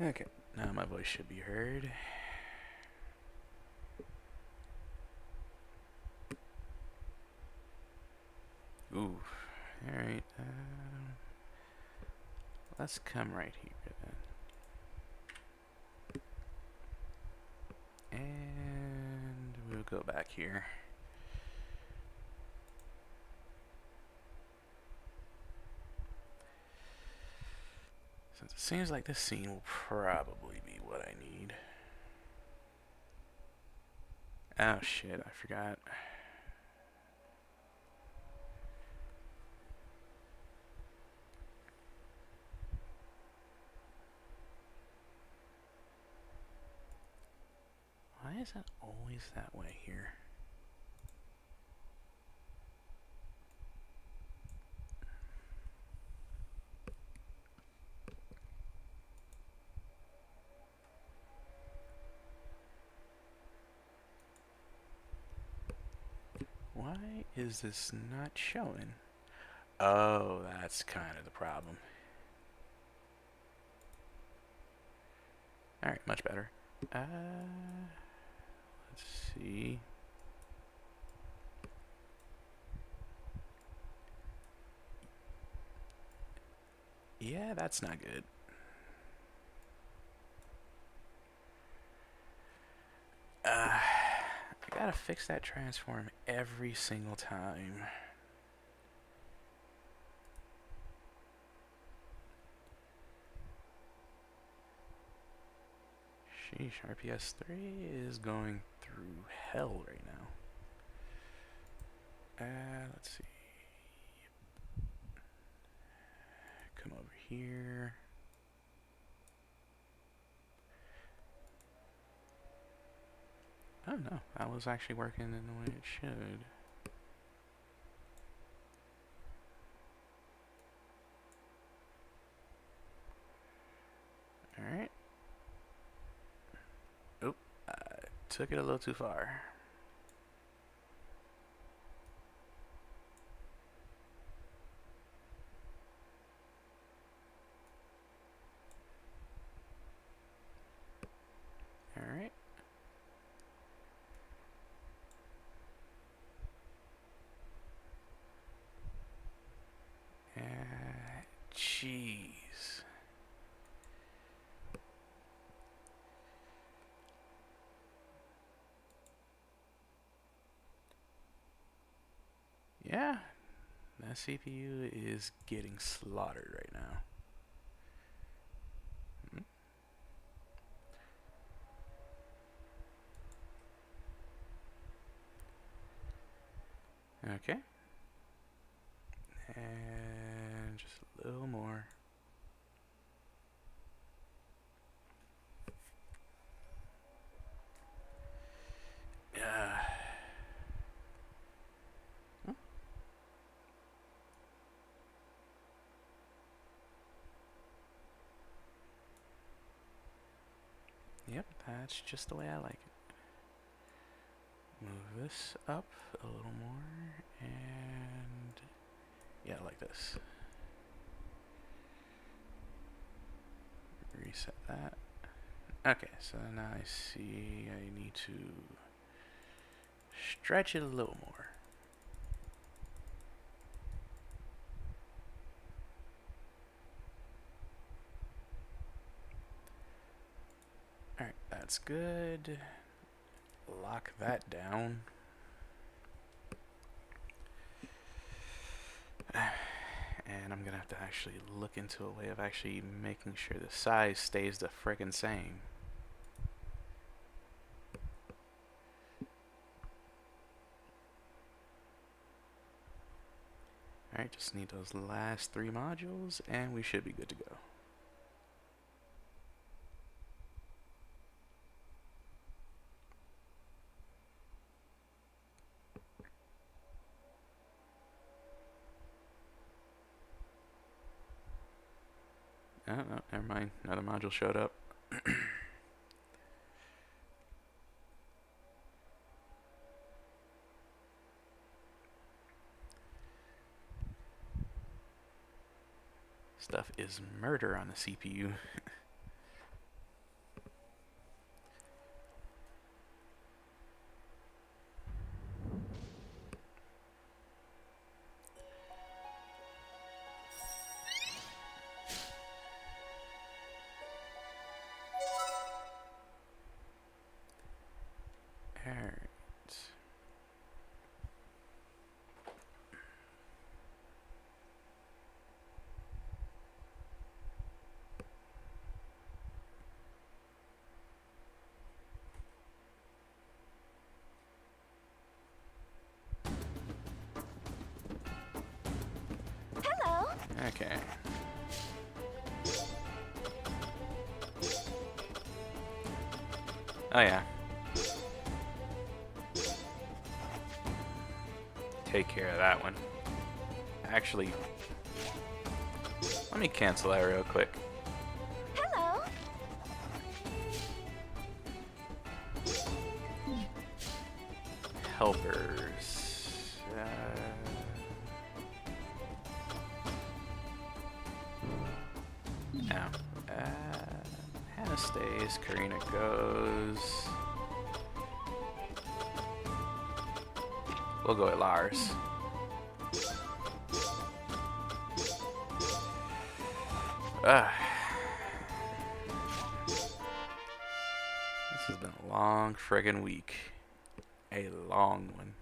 Okay, now my voice should be heard. Ooh, alright. Let's come right here then. And we'll go back here. Since it seems like this scene will probably be what I need. Oh shit, I forgot. Why is it always that way here? Why is this not showing? Oh, that's kind of the problem. Alright, much better. Let's see. Yeah, that's not good. I gotta fix that transform every single time. Sheesh, RPS 3 is going through hell right now. Let's see. Come over here. Oh no, that was actually working in the way it should. Alright. Oop, I took it a little too far. Alright. Jeez. Yeah, that CPU is getting slaughtered right now. Okay. And just a little more. Yep, that's just the way I like it. Move this up a little more, and yeah, like this. Reset that. Okay, so now I see I need to stretch it a little more. Alright, that's good. Lock that down. And I'm gonna have to actually look into a way of actually making sure the size stays the frickin' same. Alright, just need those last 3 modules and we should be good to go. Oh, no, never mind. Another module showed up. Stuff is murder on the CPU. Alright. Hello. Okay. Oh yeah. Take care of that one. Actually, let me cancel that real quick. Hello. Helpers. No. Hannah stays. Karina goes. We'll go with Lars. This has been a long friggin' week. A long one.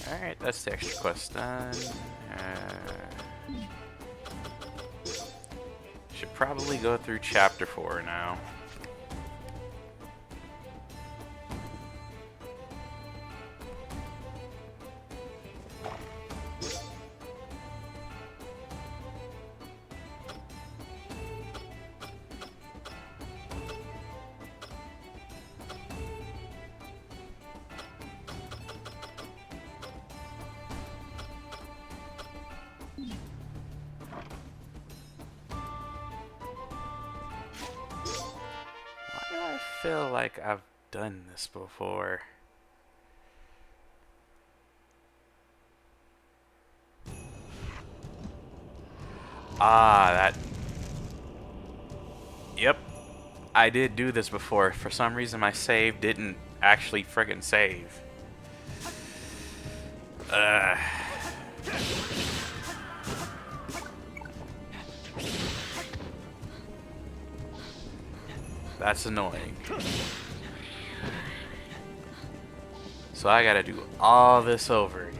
Alright, that's the extra quest done. Should probably go through chapter 4 now. I feel like I've done this before. Ah, that... Yep. I did do this before. For some reason, my save didn't actually friggin' save. That's annoying. So I gotta do all this over again.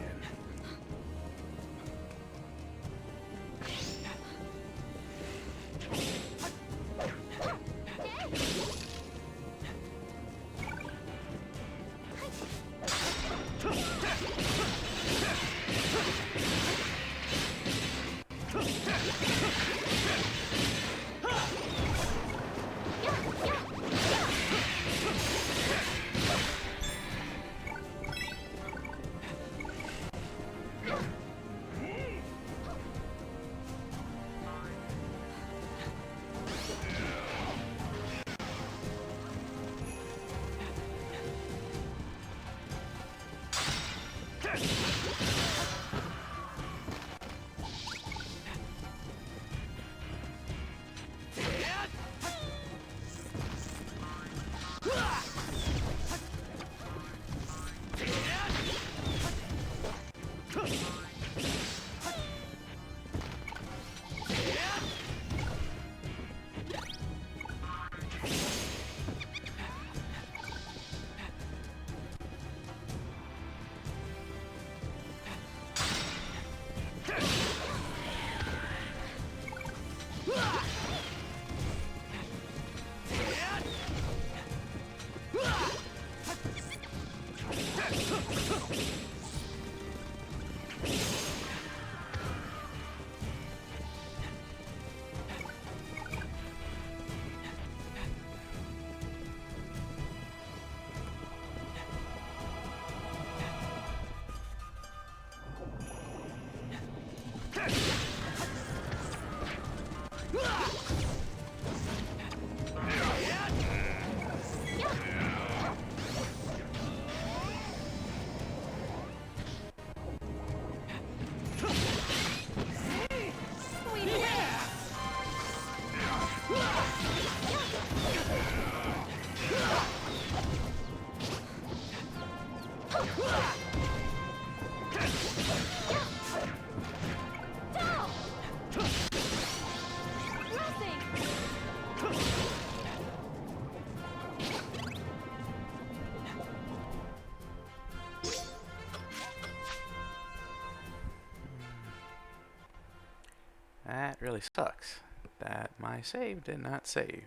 That really sucks. That my save did not save.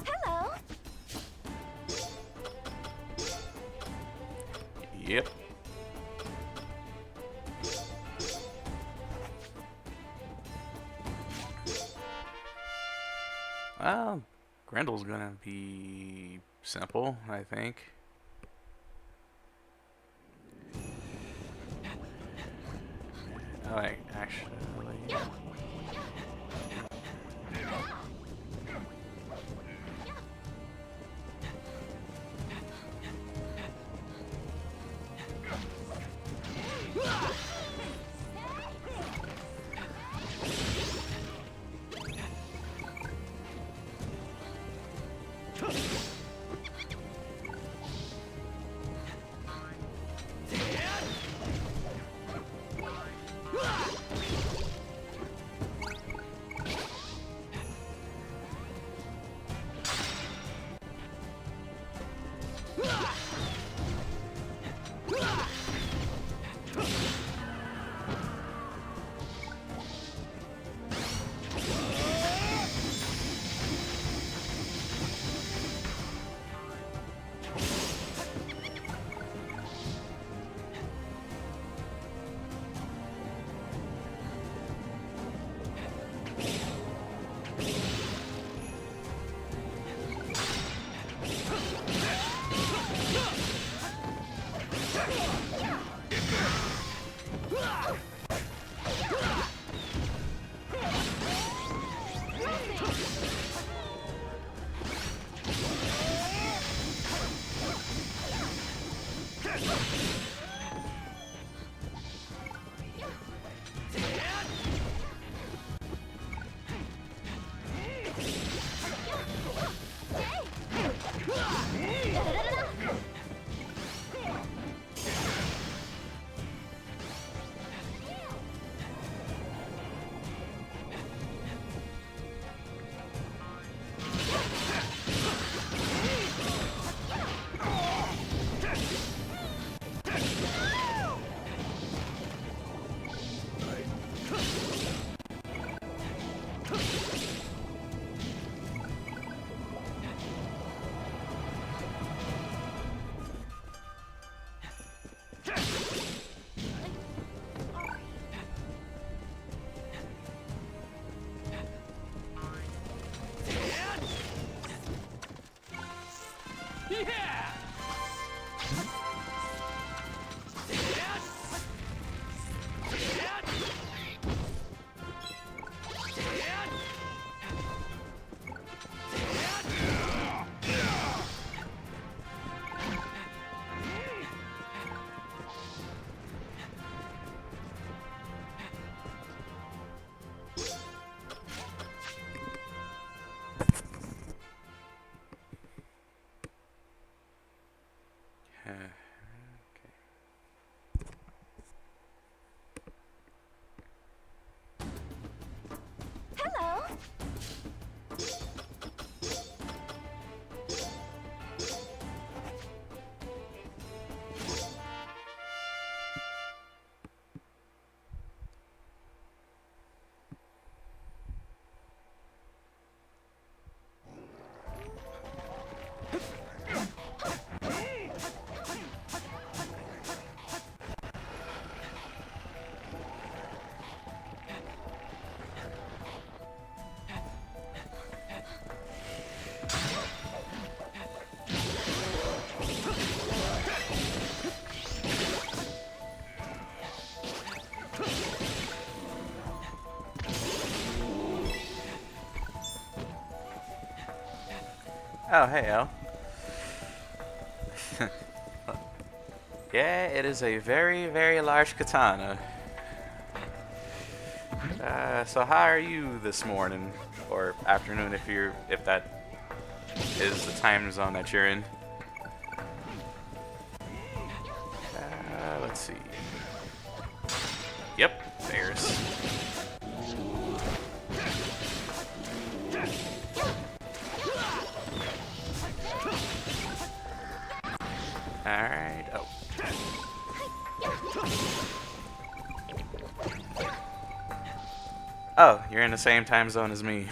Hello. Yep. Well, Grendel's gonna be simple, I think. Oh, actually... Oh, hey, El. Yeah, it is a very, very large katana. So how are you this morning or afternoon if that is the time zone that you're in? Let's see. Yep, there's. Alright, oh. Oh, you're in the same time zone as me.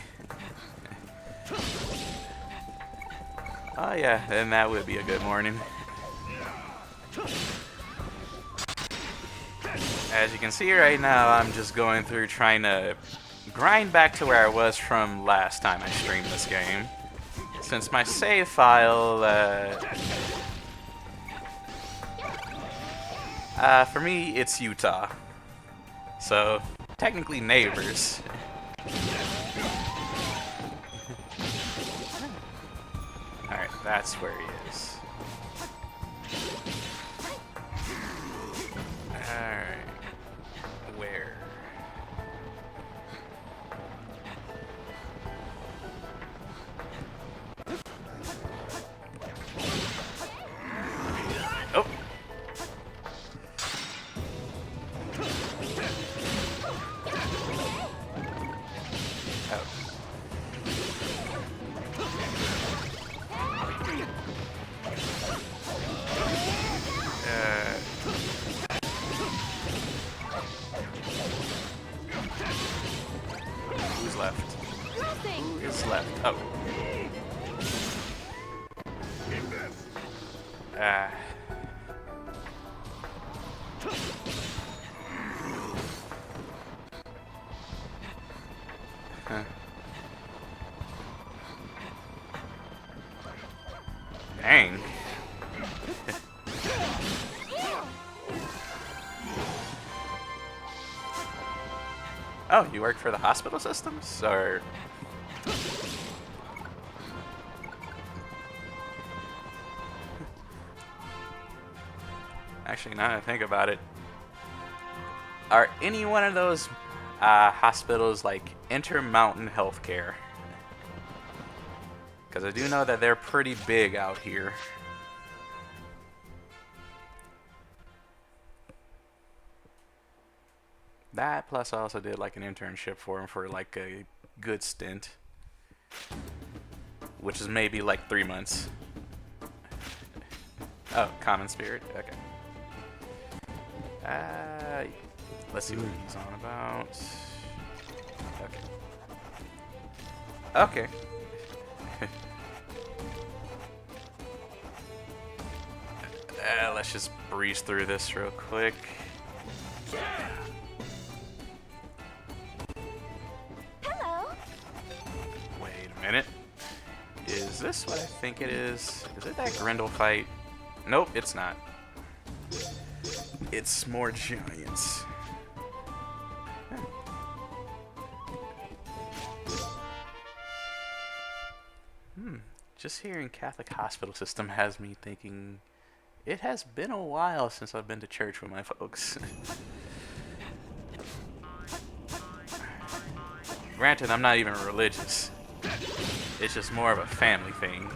Oh yeah, then that would be a good morning. As you can see right now, I'm just going through trying to grind back to where I was from last time I streamed this game. Since my save file, for me, it's Utah. So, technically neighbors. Alright, that's where he is. Alright. Where? Oh! Who's left? Who is left? Oh. Ah. Huh. Dang. Oh, you work for the hospital systems? Or... Actually, now that I think about it, are any one of those hospitals like Intermountain Healthcare? Because I do know that they're pretty big out here. That plus I also did like an internship for him for like a good stint, which is maybe like 3 months. Oh, Common Spirit. Okay. Let's see what he's on about. Okay. Okay. Let's just breeze through this real quick. Hello. Wait a minute. Is this what I think it is? Is it that Grendel fight? Nope, it's not. It's more giants. Just hearing Catholic hospital system has me thinking it has been a while since I've been to church with my folks. Granted, I'm not even religious. It's just more of a family thing.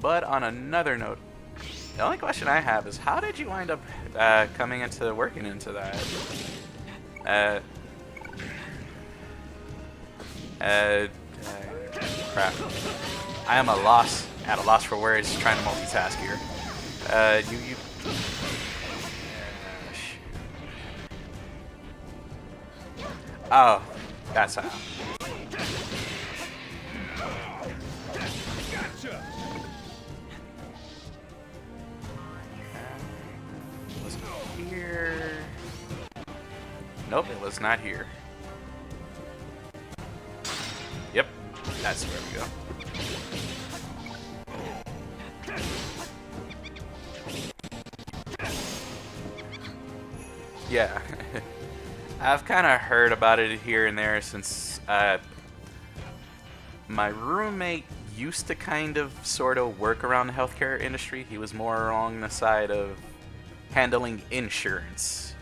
But on another note, The only question I have is, how did you wind up coming into working into that? Crap. I am at a loss for words, trying to multitask here. You. Oh, that's how. Was it here? Nope, it was not here. Yep, that's where we go. Yeah, I've kind of heard about it here and there since my roommate used to kind of sort of work around the healthcare industry. He was more along the side of handling insurance.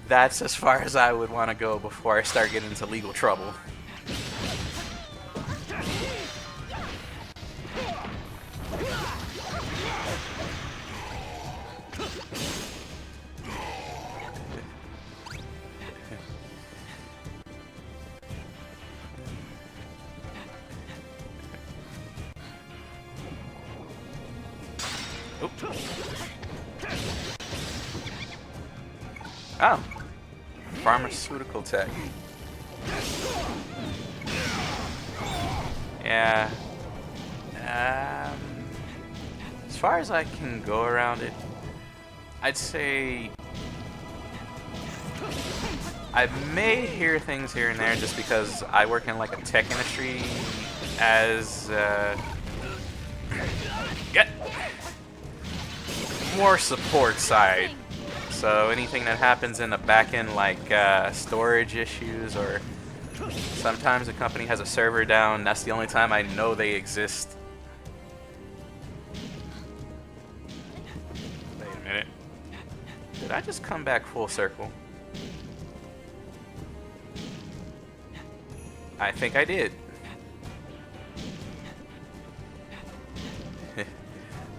That's as far as I would want to go before I start getting into legal trouble. Oh, pharmaceutical tech. Yeah. As far as I can go around it, I'd say I may hear things here and there just because I work in like a tech industry as get more support side. So anything that happens in the back end, like storage issues, or sometimes a company has a server down, that's the only time I know they exist. Wait a minute. Did I just come back full circle? I think I did.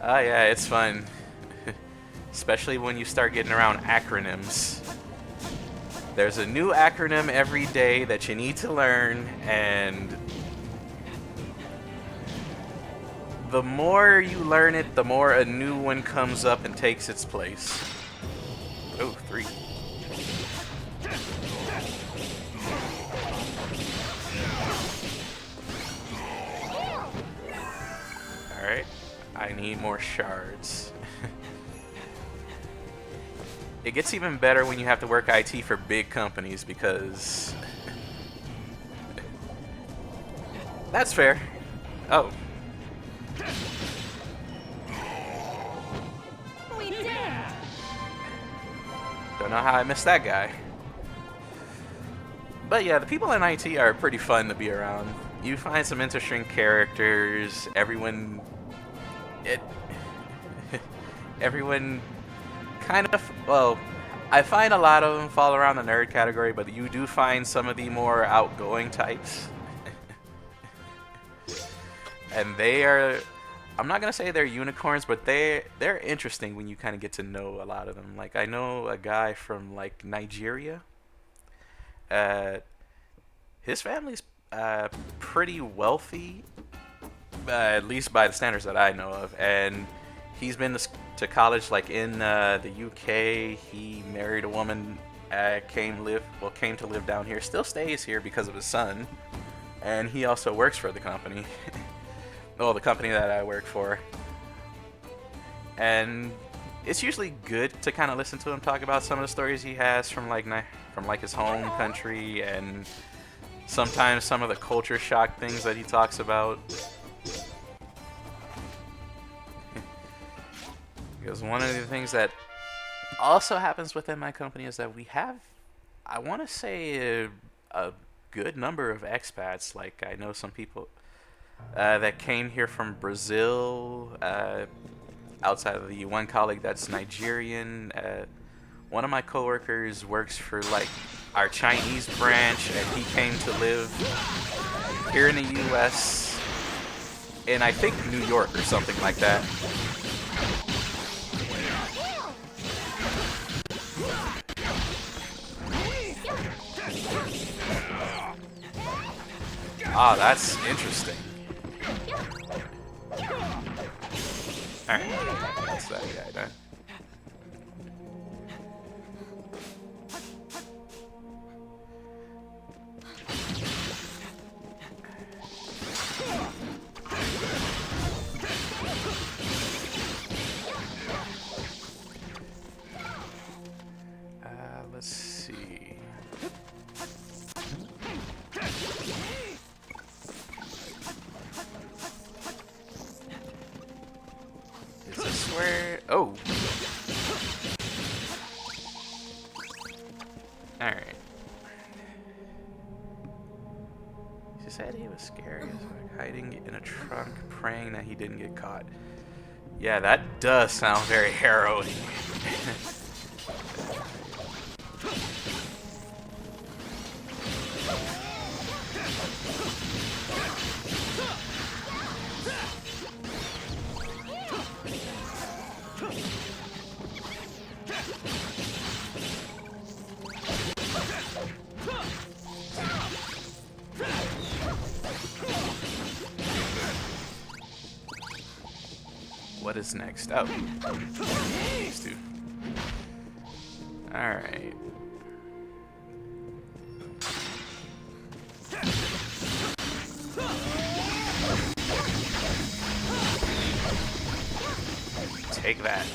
Oh yeah, it's fun. Especially when you start getting around acronyms. There's a new acronym every day that you need to learn, and the more you learn it, the more a new one comes up and takes its place. Oh, 3. Alright, I need more shards. It gets even better when you have to work IT for big companies because... That's fair. Oh. We did. Don't know how I missed that guy. But yeah, the people in IT are pretty fun to be around. You find some interesting characters. Everyone kind of, well, I find a lot of them fall around the nerd category, but you do find some of the more outgoing types. And they are, I'm not going to say they're unicorns, but they're interesting when you kind of get to know a lot of them. Like, I know a guy from, like, Nigeria. His family's pretty wealthy, at least by the standards that I know of, and he's been to college, like in the UK. He married a woman, came to live down here, still stays here because of his son, and he also works for the company. Well, the company that I work for. And it's usually good to kind of listen to him talk about some of the stories he has from like his home country, and sometimes some of the culture shock things that he talks about. Because one of the things that also happens within my company is that we have, I want to say, a good number of expats. Like, I know some people that came here from Brazil, outside of the one colleague that's Nigerian. One of my coworkers works for like our Chinese branch, and he came to live here in the U.S. in I think New York or something like that. Ah, that's interesting. Alright, that's that guy done. Let's see. Is this where? Oh. Alright. She said he was scary as fuck, hiding in a trunk, praying that he didn't get caught. Yeah, that does sound very harrowing. What is next? Oh, these two. Alright. Take that.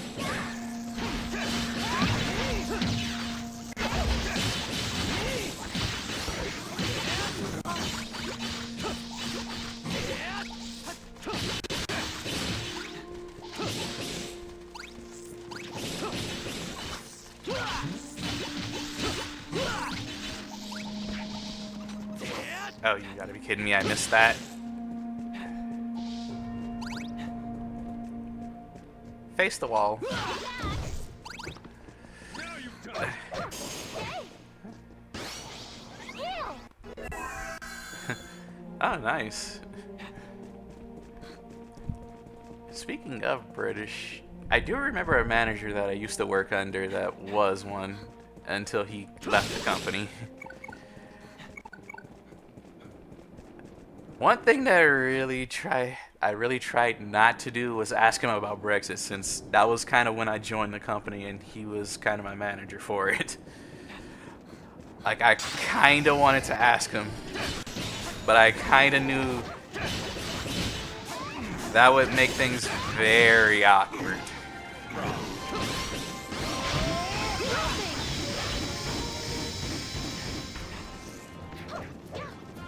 Oh, you gotta be kidding me, I missed that. Face the wall. Oh, nice. Speaking of British, I do remember a manager that I used to work under that was one until he left the company. One thing that I really tried not to do was ask him about Brexit, since that was kind of when I joined the company and he was kind of my manager for it. Like, I kind of wanted to ask him, but I kind of knew that would make things very awkward.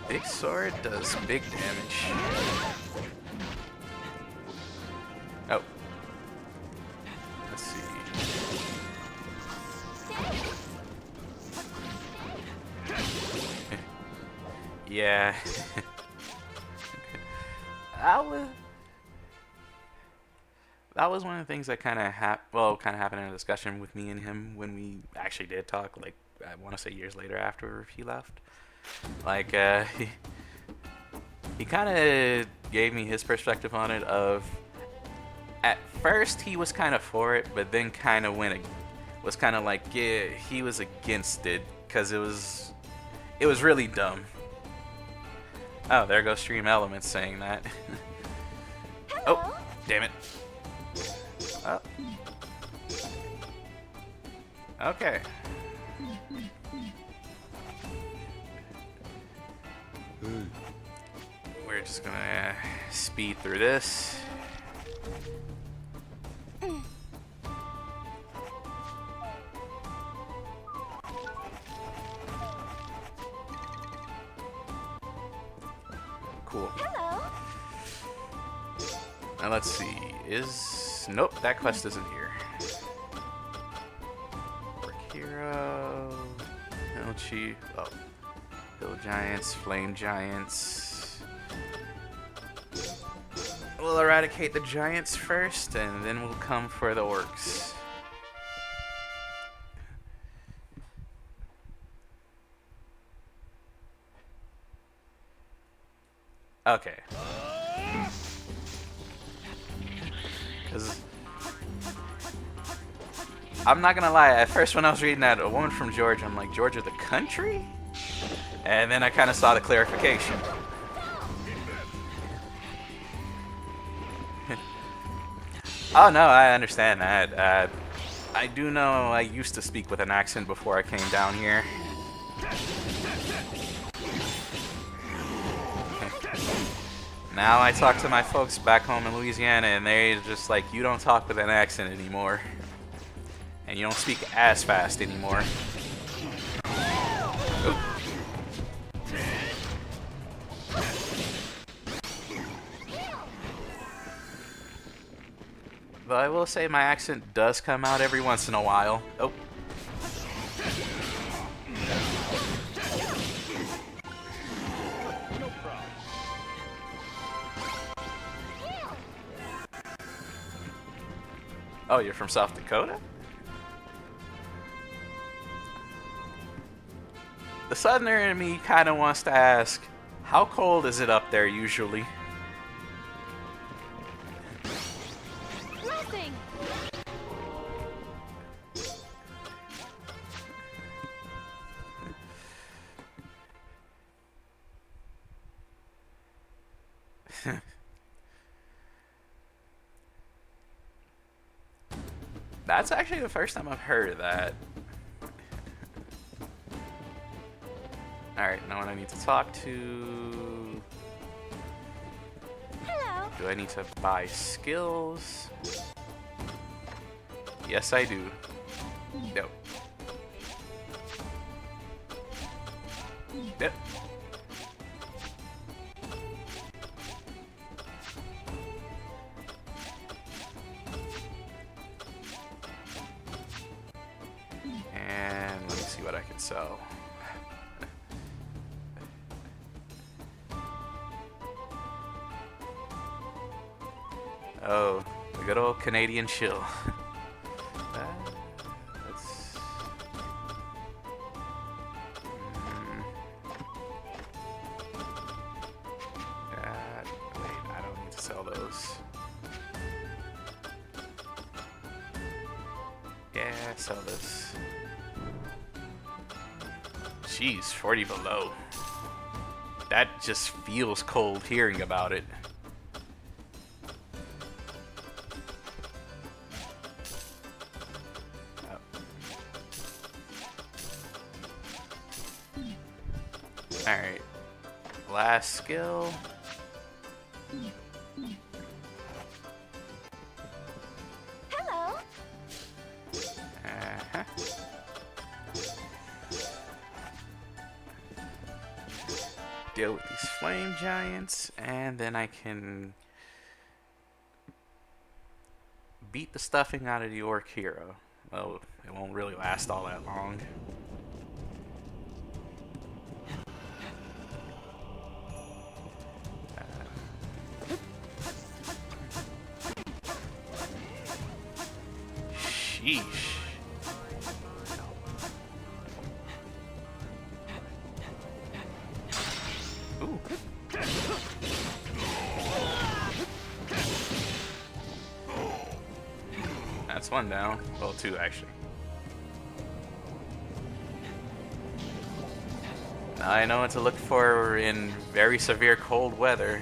Big sword does big damage. Oh. Let's see. Yeah. That was one of the things that kind of happened in a discussion with me and him when we actually did talk, like, I want to say years later after he left. Like, he kind of gave me his perspective on it of, at first he was kind of for it, but then kind of was kind of like, yeah, he was against it because it was really dumb. Oh, there goes Stream Elements saying that. Oh, damn it. Oh. Okay. We're just gonna speed through this. Cool. Hello. Now let's see. Nope, that quest isn't here. Brick Hero. Hill Chief. Oh. Hill Giants, Flame Giants. We'll eradicate the Giants first, and then we'll come for the Orcs. Okay. I'm not gonna lie. At first, when I was reading that, a woman from Georgia, I'm like, Georgia, the country? And then I kind of saw the clarification. Oh no, I understand that. I do know I used to speak with an accent before I came down here. Now I talk to my folks back home in Louisiana, and they're just like, you don't talk with an accent anymore. And you don't speak as fast anymore. Oop. But I will say my accent does come out every once in a while. Oh. Oh, you're from South Dakota? The southerner in me kind of wants to ask, how cold is it up there usually? Blessing. That's actually the first time I've heard of that. Alright, now what I need to talk to... Hello. Do I need to buy skills? Yes, I do. Nope. Yep. And let me see what I can sell. Oh, the good old Canadian shill. Let's... wait, I don't need to sell those. Yeah, sell this. Jeez, 40 below. That just feels cold hearing about it. Alright. Last skill. Hello. Uh-huh. Deal with these flame giants, and then I can beat the stuffing out of the orc hero. Well, it won't really last all that long. Sheesh. Ooh. That's one down. Well, two actually. Now I know what to look for in very severe cold weather.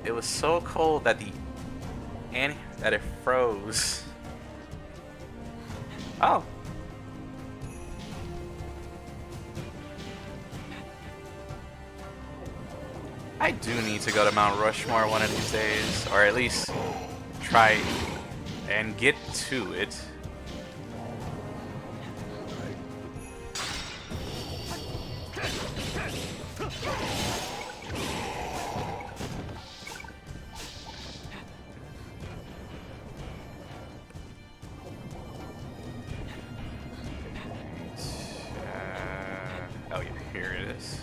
It was so cold that that it froze. Oh. I do need to go to Mount Rushmore one of these days, or at least try and get to it. Oh yeah, here it is.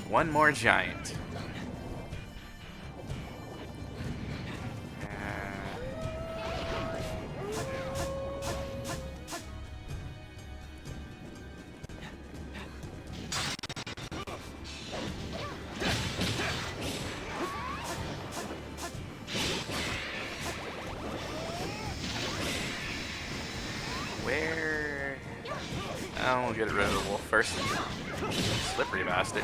One more giant. Where? Oh, we'll get rid of the wolf first. Slippery bastard.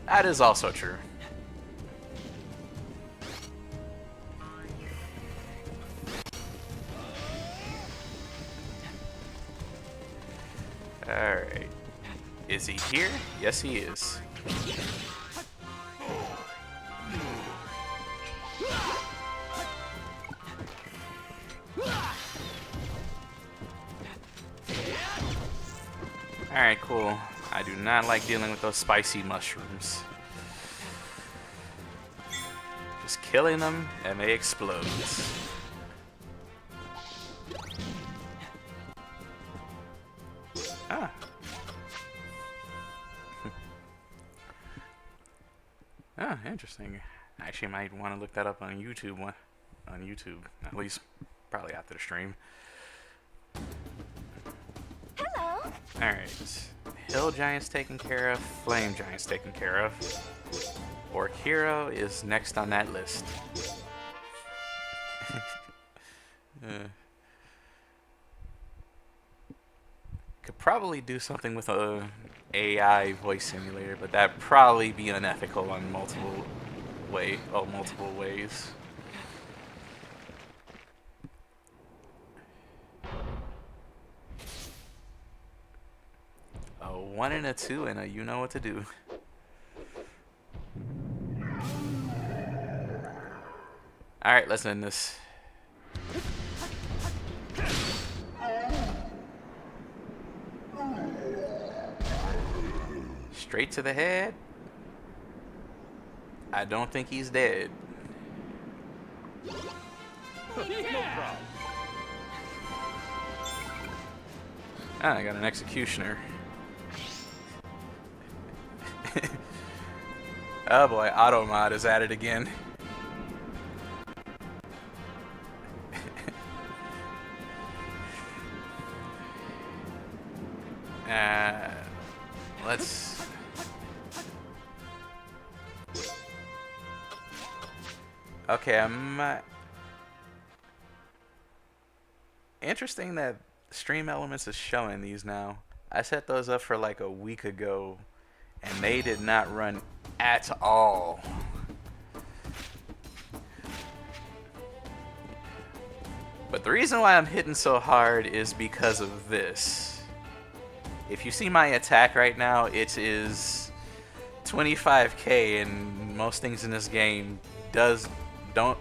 That is also true. Alright. Is he here? Yes, he is. Alright, cool. I do not like dealing with those spicy mushrooms. Just killing them and they explode. Ah. Ah, interesting. I actually might want to look that up on YouTube. On YouTube, at least probably after the stream. Hello. Alright. Hill Giant's taken care of. Flame Giant's taken care of. Orc Hero is next on that list. Could probably do something with a AI voice simulator, but that'd probably be unethical on multiple ways. A 1 and a 2 and a you know what to do. Alright, let's end this. Straight to the head. I don't think he's dead. No problem. Ah, I got an executioner. Oh boy, auto mod is at it again. Let's. Okay, interesting that Stream Elements is showing these now. I set those up for like a week ago, and they did not run at all. But the reason why I'm hitting so hard is because of this. If you see my attack right now, it is 25k, and most things in this game don't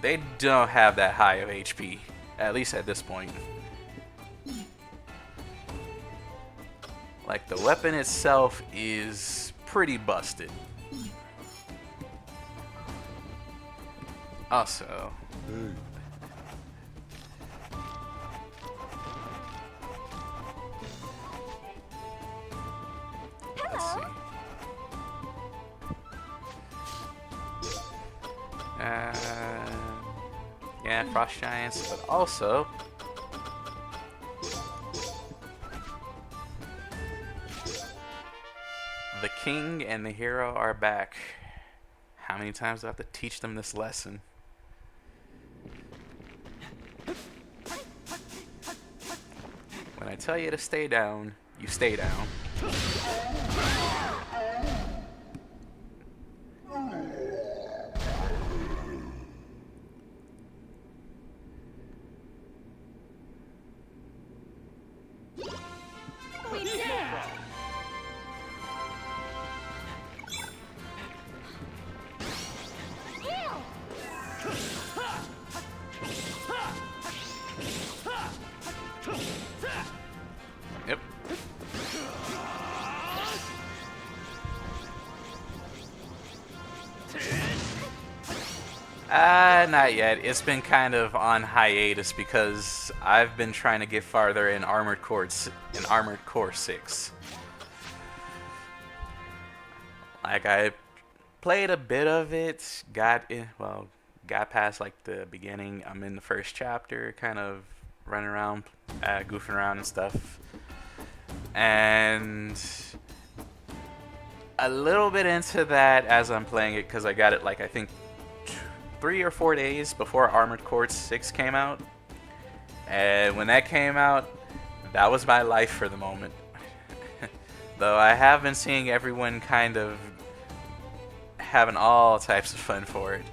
have that high of HP, at least at this point. Like, the weapon itself is pretty busted. Also, let's see. Yeah, frost giants, but also the king and the hero are back. How many times do I have to teach them this lesson? When I tell you to stay down, you stay down. Yep. Not yet. It's been kind of on hiatus because I've been trying to get farther in Armored Core 6. Like, I played a bit of it, got got past like the beginning. I'm in the first chapter, kind of running around, goofing around and stuff. And a little bit into that as I'm playing it, because I got it like I think 3 or 4 days before Armored Core 6 came out. And when that came out, that was my life for the moment. Though I have been seeing everyone kind of having all types of fun for it.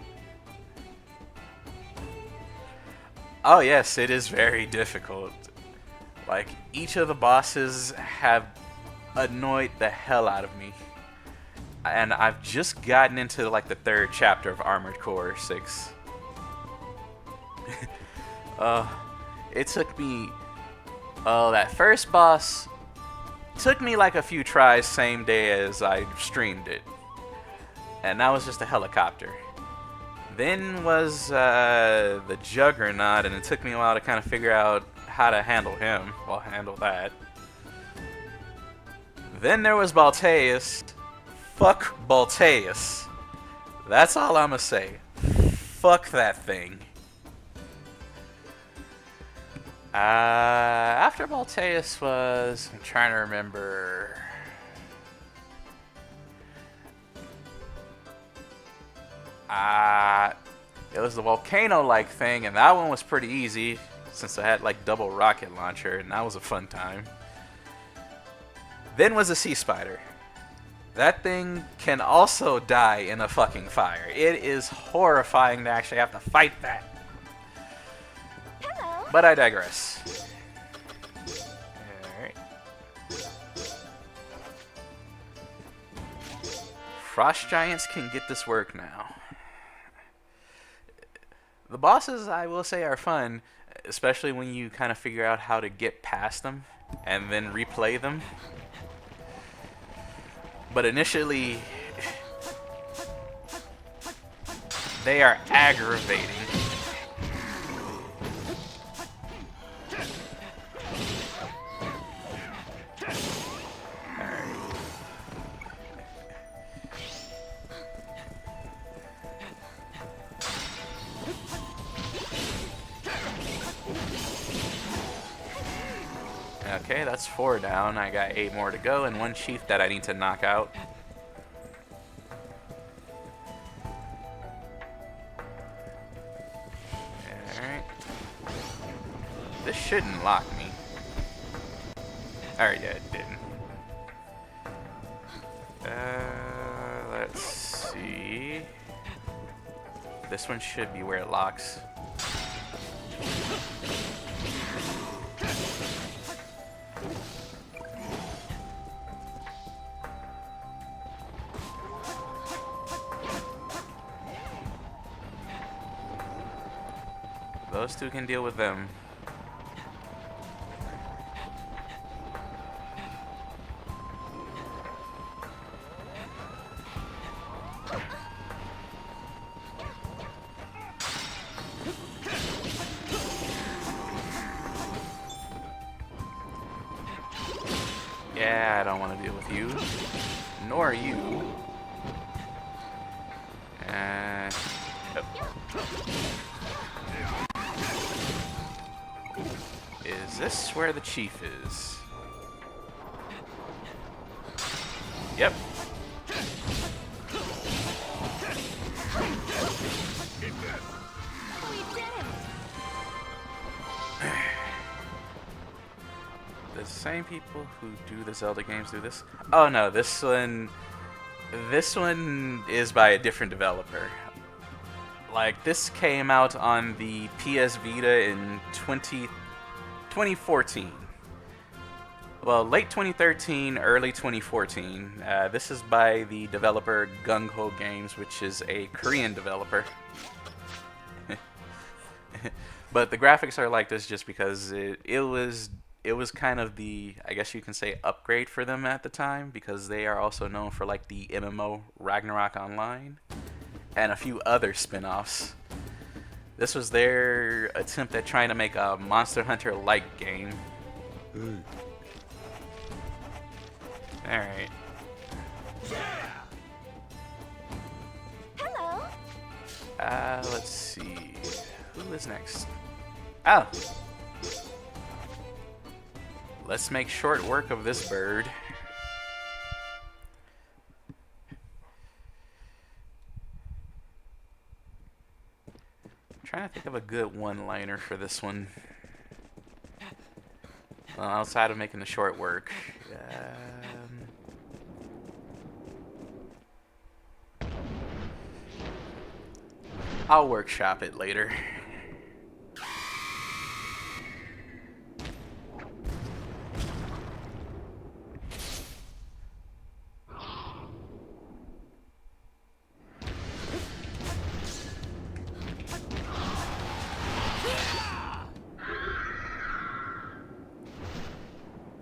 Oh yes, it is very difficult. Like, each of the bosses have annoyed the hell out of me. And I've just gotten into like the 3rd chapter of Armored Core 6. It took me... that first boss took me like a few tries same day as I streamed it. And that was just a helicopter. Then was the Juggernaut, and it took me a while to kind of figure out how to handle him. Well, handle that. Then there was Balteus. Fuck Balteus. That's all I'ma say. Fuck that thing. After Balteus was... I'm trying to remember... It was the volcano-like thing, and that one was pretty easy since I had like double rocket launcher, and that was a fun time. Then was a sea spider. That thing can also die in a fucking fire. It is horrifying to actually have to fight that. Hello. But I digress. Alright. Frost giants can get this work now. The bosses, I will say, are fun, especially when you kind of figure out how to get past them and then replay them. But initially, they are aggravating. Okay, that's 4 down. I got 8 more to go, and 1 chief that I need to knock out. Alright. This shouldn't lock me. Alright, yeah, it didn't. Let's see. This one should be where it locks. Those two can deal with them. Yeah, I don't want to deal with you. Nor you. And... Is this where the chief is? Yep. The same people who do the Zelda games do this? Oh no, this one is by a different developer. Like, this came out on the PS Vita in 2014. Well, late 2013, early 2014. This is by the developer Gung Ho Games, which is a Korean developer. But the graphics are like this just because it was kind of the, I guess you can say, upgrade for them at the time, because they are also known for like the MMO Ragnarok Online and a few other spin-offs. This was their attempt at trying to make a Monster Hunter-like game. Alright. Hello. Let's see. Who is next? Oh! Let's make short work of this bird. I'm trying to think of a good one-liner for this one. Well, outside of making the short work. I'll workshop it later.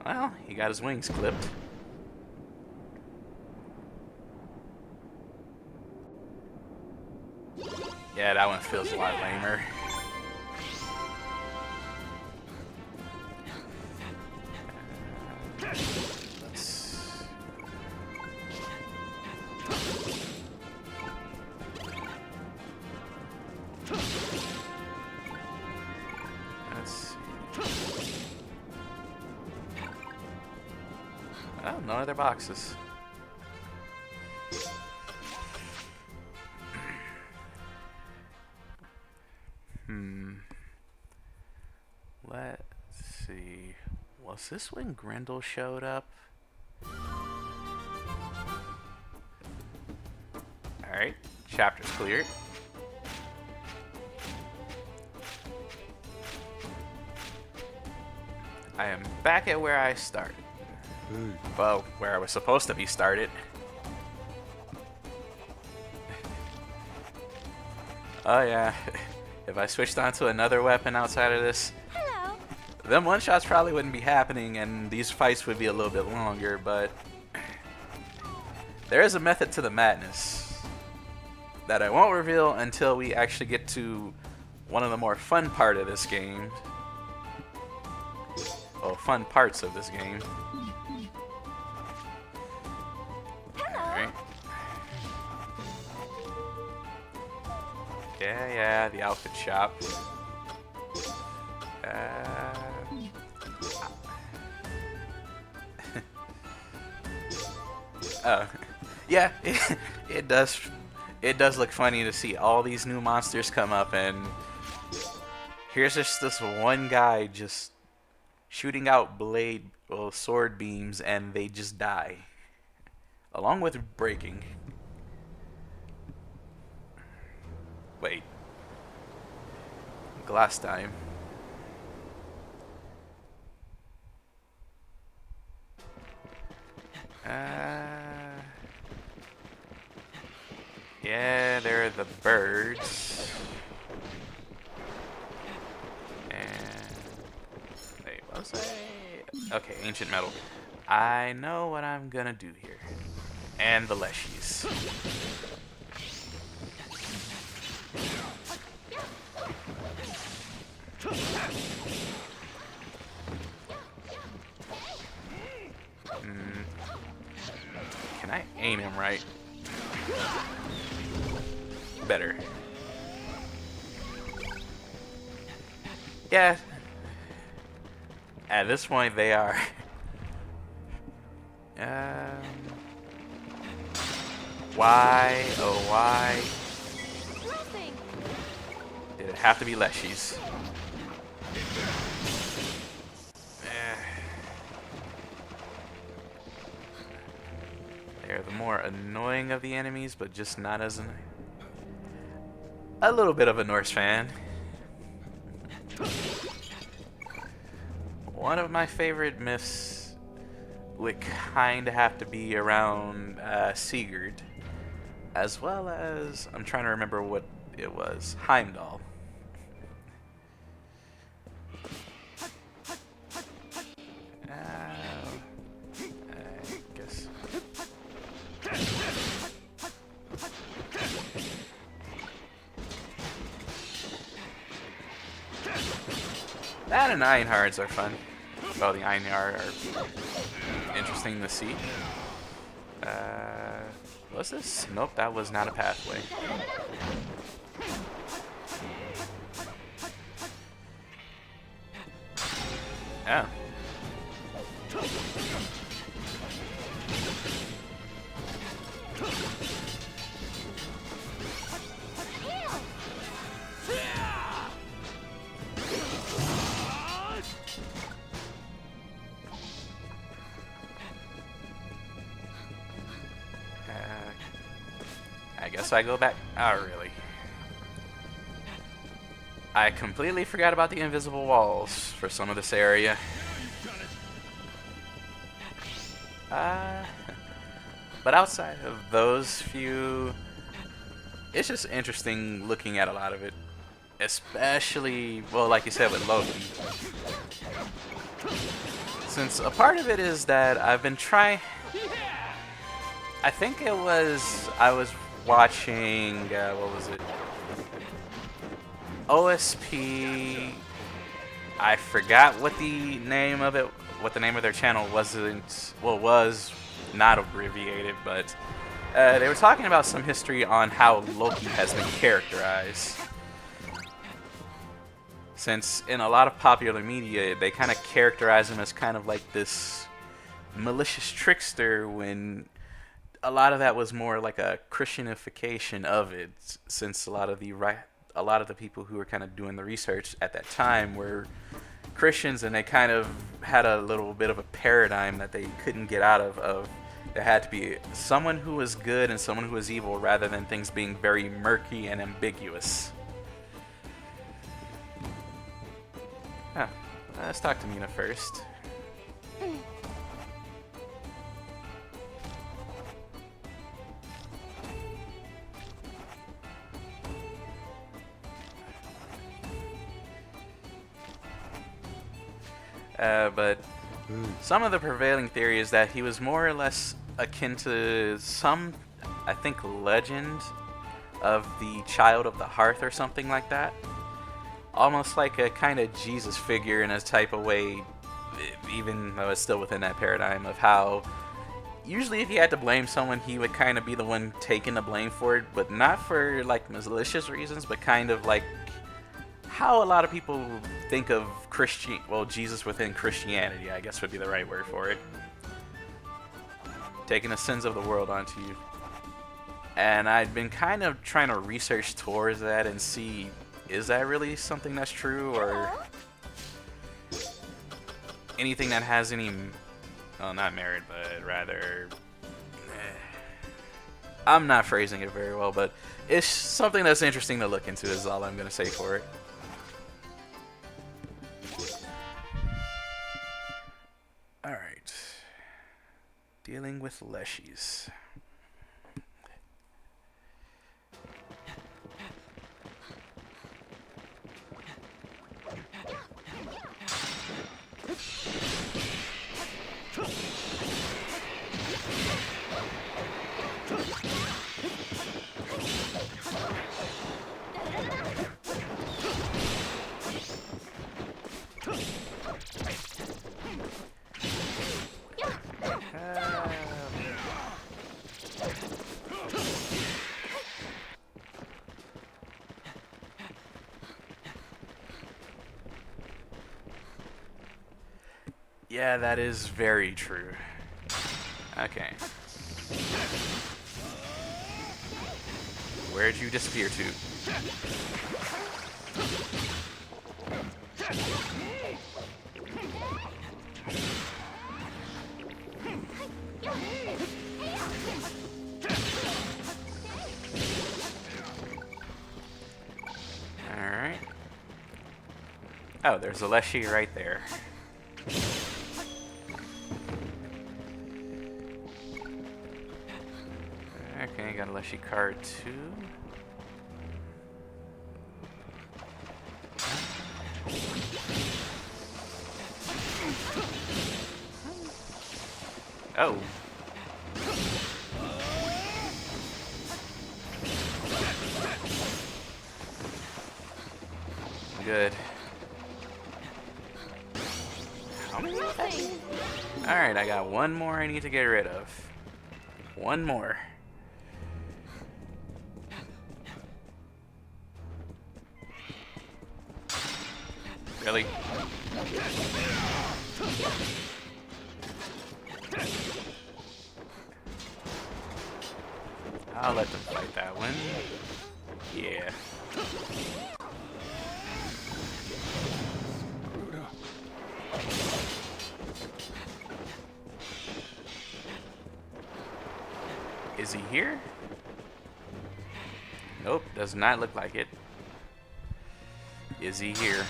Well, he got his wings clipped. Yeah, that one feels a lot lamer. Let's see. Oh, no other boxes. Let's see. Was this when Grendel showed up? Alright, chapter's cleared. I am back at where I started. Well, where I was supposed to be started. Oh yeah, if I switched onto another weapon outside of this, Hello. them one-shots probably wouldn't be happening and these fights would be a little bit longer, but there is a method to the madness that I won't reveal until we actually get to one of the more fun part of this game. Well, fun parts of this game. Alright. Yeah, the outfit shop. Oh, yeah, it does. It does look funny to see all these new monsters come up, and here's just this one guy just shooting out sword beams, and they just die, along with breaking. Wait, glass time. Yeah, there are the birds. And wait, what was I? Okay, ancient metal. I know what I'm gonna do here. And the leshies. Can I aim him right? Better. Yeah. At this point, they are. Why? Oh, why? Nothing. Did it have to be leshies? They're the more annoying of the enemies, but just not as annoying. A little bit of a Norse fan. One of my favorite myths would kind of have to be around Sigurd, as well as, I'm trying to remember what it was, Heimdall. I guess. That and Ironhards are fun. Well, the Ironhard are interesting to see. Was this? Nope, that was not a pathway. Oh. I guess I go back. Oh, really? I completely forgot about the invisible walls for some of this area. But outside of those few, it's just interesting looking at a lot of it. Especially, well, like you said, with Loki. Since a part of it is that I've been trying... I think it was... I was watching... what was it? OSP... I forgot what the name of it... What the name of their channel wasn't... Well, was not abbreviated, but... they were talking about some history on how Loki has been characterized. Since in a lot of popular media, they kind of characterize him as kind of like this malicious trickster, when a lot of that was more like a Christianification of it. Since a lot of the people who were kind of doing the research at that time were Christians, and they kind of had a little bit of a paradigm that they couldn't get out of there had to be someone who was good and someone who was evil, rather than things being very murky and ambiguous. Huh. Let's talk to Mina first. But some of the prevailing theory is that he was more or less akin to some, I think, legend of the Child of the Hearth or something like that. Almost like a kind of Jesus figure in a type of way, even though it's still within that paradigm of how usually if you had to blame someone, he would kind of be the one taking the blame for it, but not for like malicious reasons, but kind of like how a lot of people think of Jesus within Christianity, I guess would be the right word for it. Taking the sins of the world onto you. And I'd been kind of trying to research towards that and see, is that really something that's true, or anything that has any, well, not merit, but rather, I'm not phrasing it very well, but it's something that's interesting to look into is all I'm going to say for it. Alright. Dealing with Leshies. Yeah, that is very true. Okay. Where'd you disappear to? Alright. Oh, there's a Leshy right there. Okay, got a Leshy card too. Oh. Good. Alright, I got one more I need to get rid of. One more. Really? I'll let them fight that one. Yeah. Is he here? Nope, does not look like it. Is he here?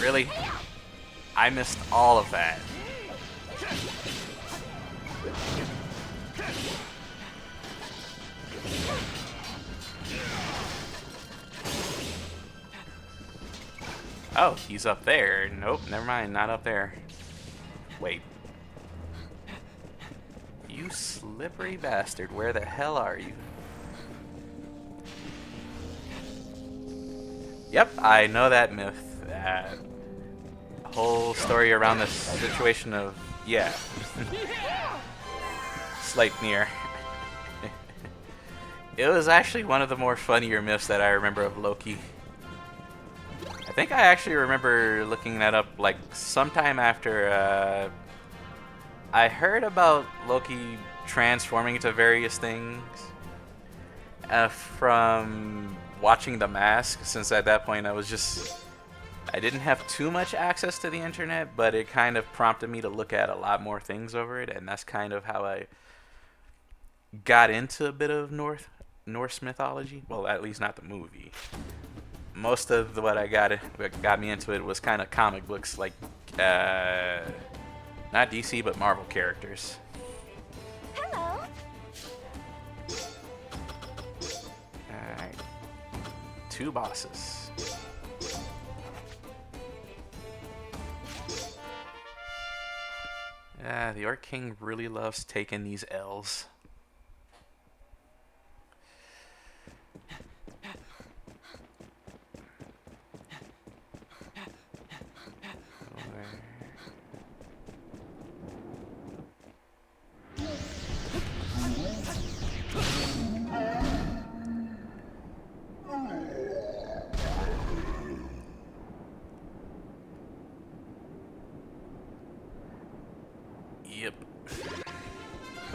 Really? I missed all of that. Oh, he's up there. Nope, never mind, not up there. Wait. You slippery bastard, where the hell are you? Yep, I know that myth. Whole story around this situation of, yeah. Sleipnir. It was actually one of the more funnier myths that I remember of Loki. I think I actually remember looking that up like sometime after I heard about Loki transforming into various things from watching The Mask, since at that point I didn't have too much access to the internet, but it kind of prompted me to look at a lot more things over it, and that's kind of how I got into a bit of Norse mythology. Well, at least not the movie. Most of what got me into it was kind of comic books, like not DC but Marvel characters. Hello. Alright. 2 bosses. The Orc King really loves taking these L's. Yep.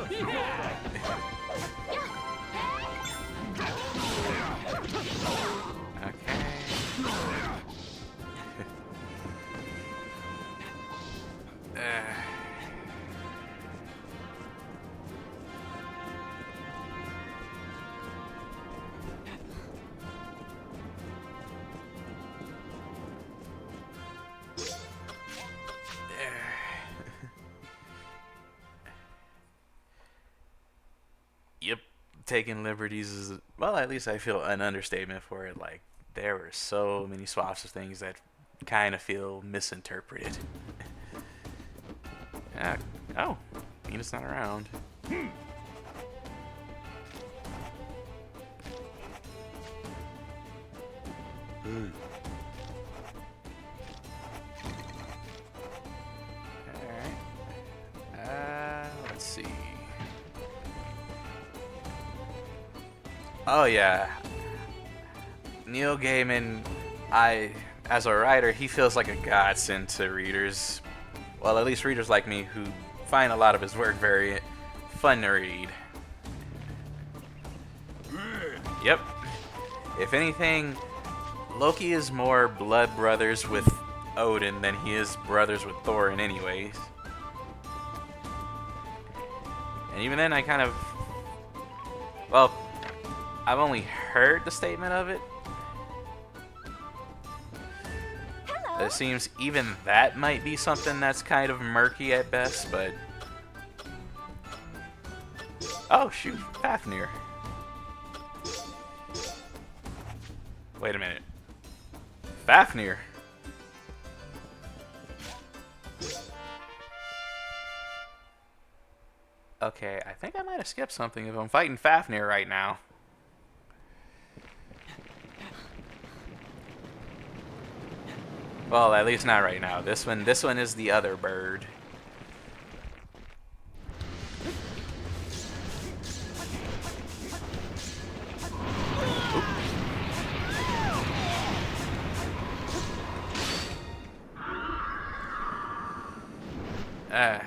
Okay. Yep, taking liberties is, well, at least I feel an understatement for it. Like, there were so many swaps of things that kind of feel misinterpreted. Oh, Venus not around. Alright. Let's see. Oh yeah, Neil Gaiman, as a writer, he feels like a godsend to readers. Well, at least readers like me who find a lot of his work very fun to read. Yep. If anything, Loki is more blood brothers with Odin than he is brothers with Thor in any ways. And even then, I kind of, well, I've only heard the statement of it. Hello. It seems even that might be something that's kind of murky at best, but... Oh, shoot. Fafnir. Wait a minute. Fafnir. Okay, I think I might have skipped something if I'm fighting Fafnir right now. Well, at least not right now. This one is the other bird. Uh,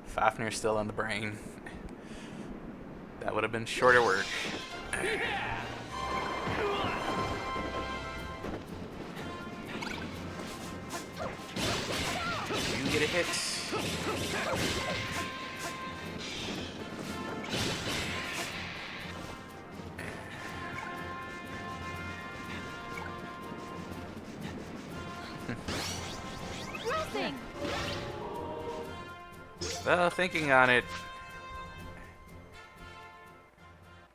Fafnir's still on the brain. That would have been shorter work. You get a hit. Blessing. Well, thinking on it,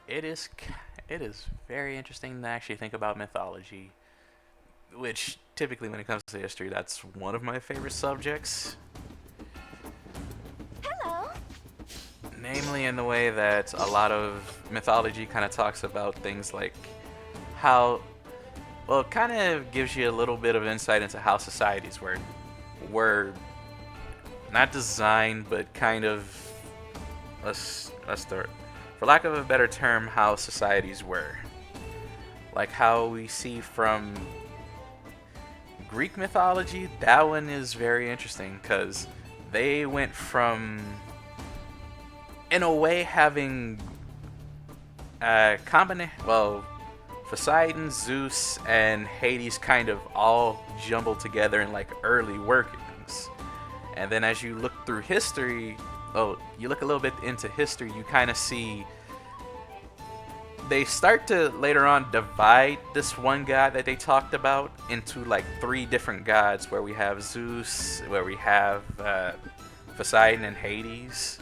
it is very interesting to actually think about mythology, which typically when it comes to history, that's one of my favorite subjects. Hello. Namely in the way that a lot of mythology kind of talks about things like how, well, it kind of gives you a little bit of insight into how societies were not designed, but kind of, let's start, for lack of a better term, how societies were. Like how we see from Greek mythology, that one is very interesting because they went from, in a way, having Poseidon, Zeus, and Hades kind of all jumbled together in like early workings. And then as you look through history, you look a little bit into history, you kind of see they start to later on divide this one god that they talked about into like 3 different gods, where we have Zeus, where we have Poseidon and Hades.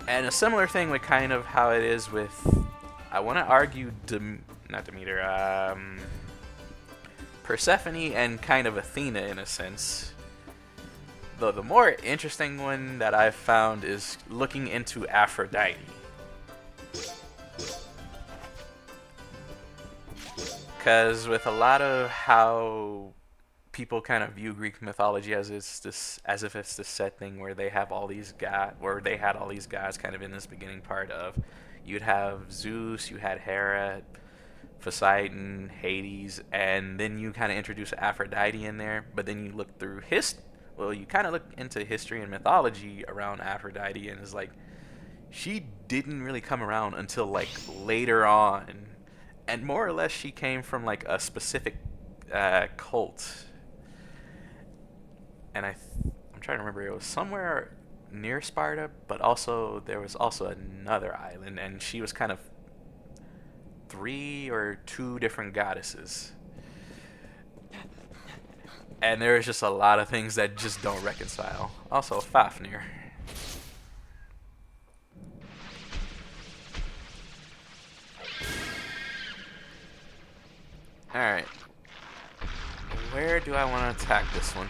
And a similar thing with kind of how it is with, I want to argue, not Demeter, Persephone and kind of Athena in a sense. Though the more interesting one that I've found is looking into Aphrodite. Because with a lot of how people kind of view Greek mythology as if it's this set thing where they have all these they had all these gods kind of in this beginning part of, you'd have Zeus, you had Hera, Poseidon, Hades, and then you kind of introduce Aphrodite in there. But then you look through you kind of look into history and mythology around Aphrodite, and it's like she didn't really come around until like later on, and more or less she came from like a specific cult. And I'm trying to remember, it was somewhere near Sparta, but also there was also another island, and she was kind of 3 or 2 different goddesses. And there's just a lot of things that just don't reconcile. Also, Fafnir. Alright. Where do I want to attack this one?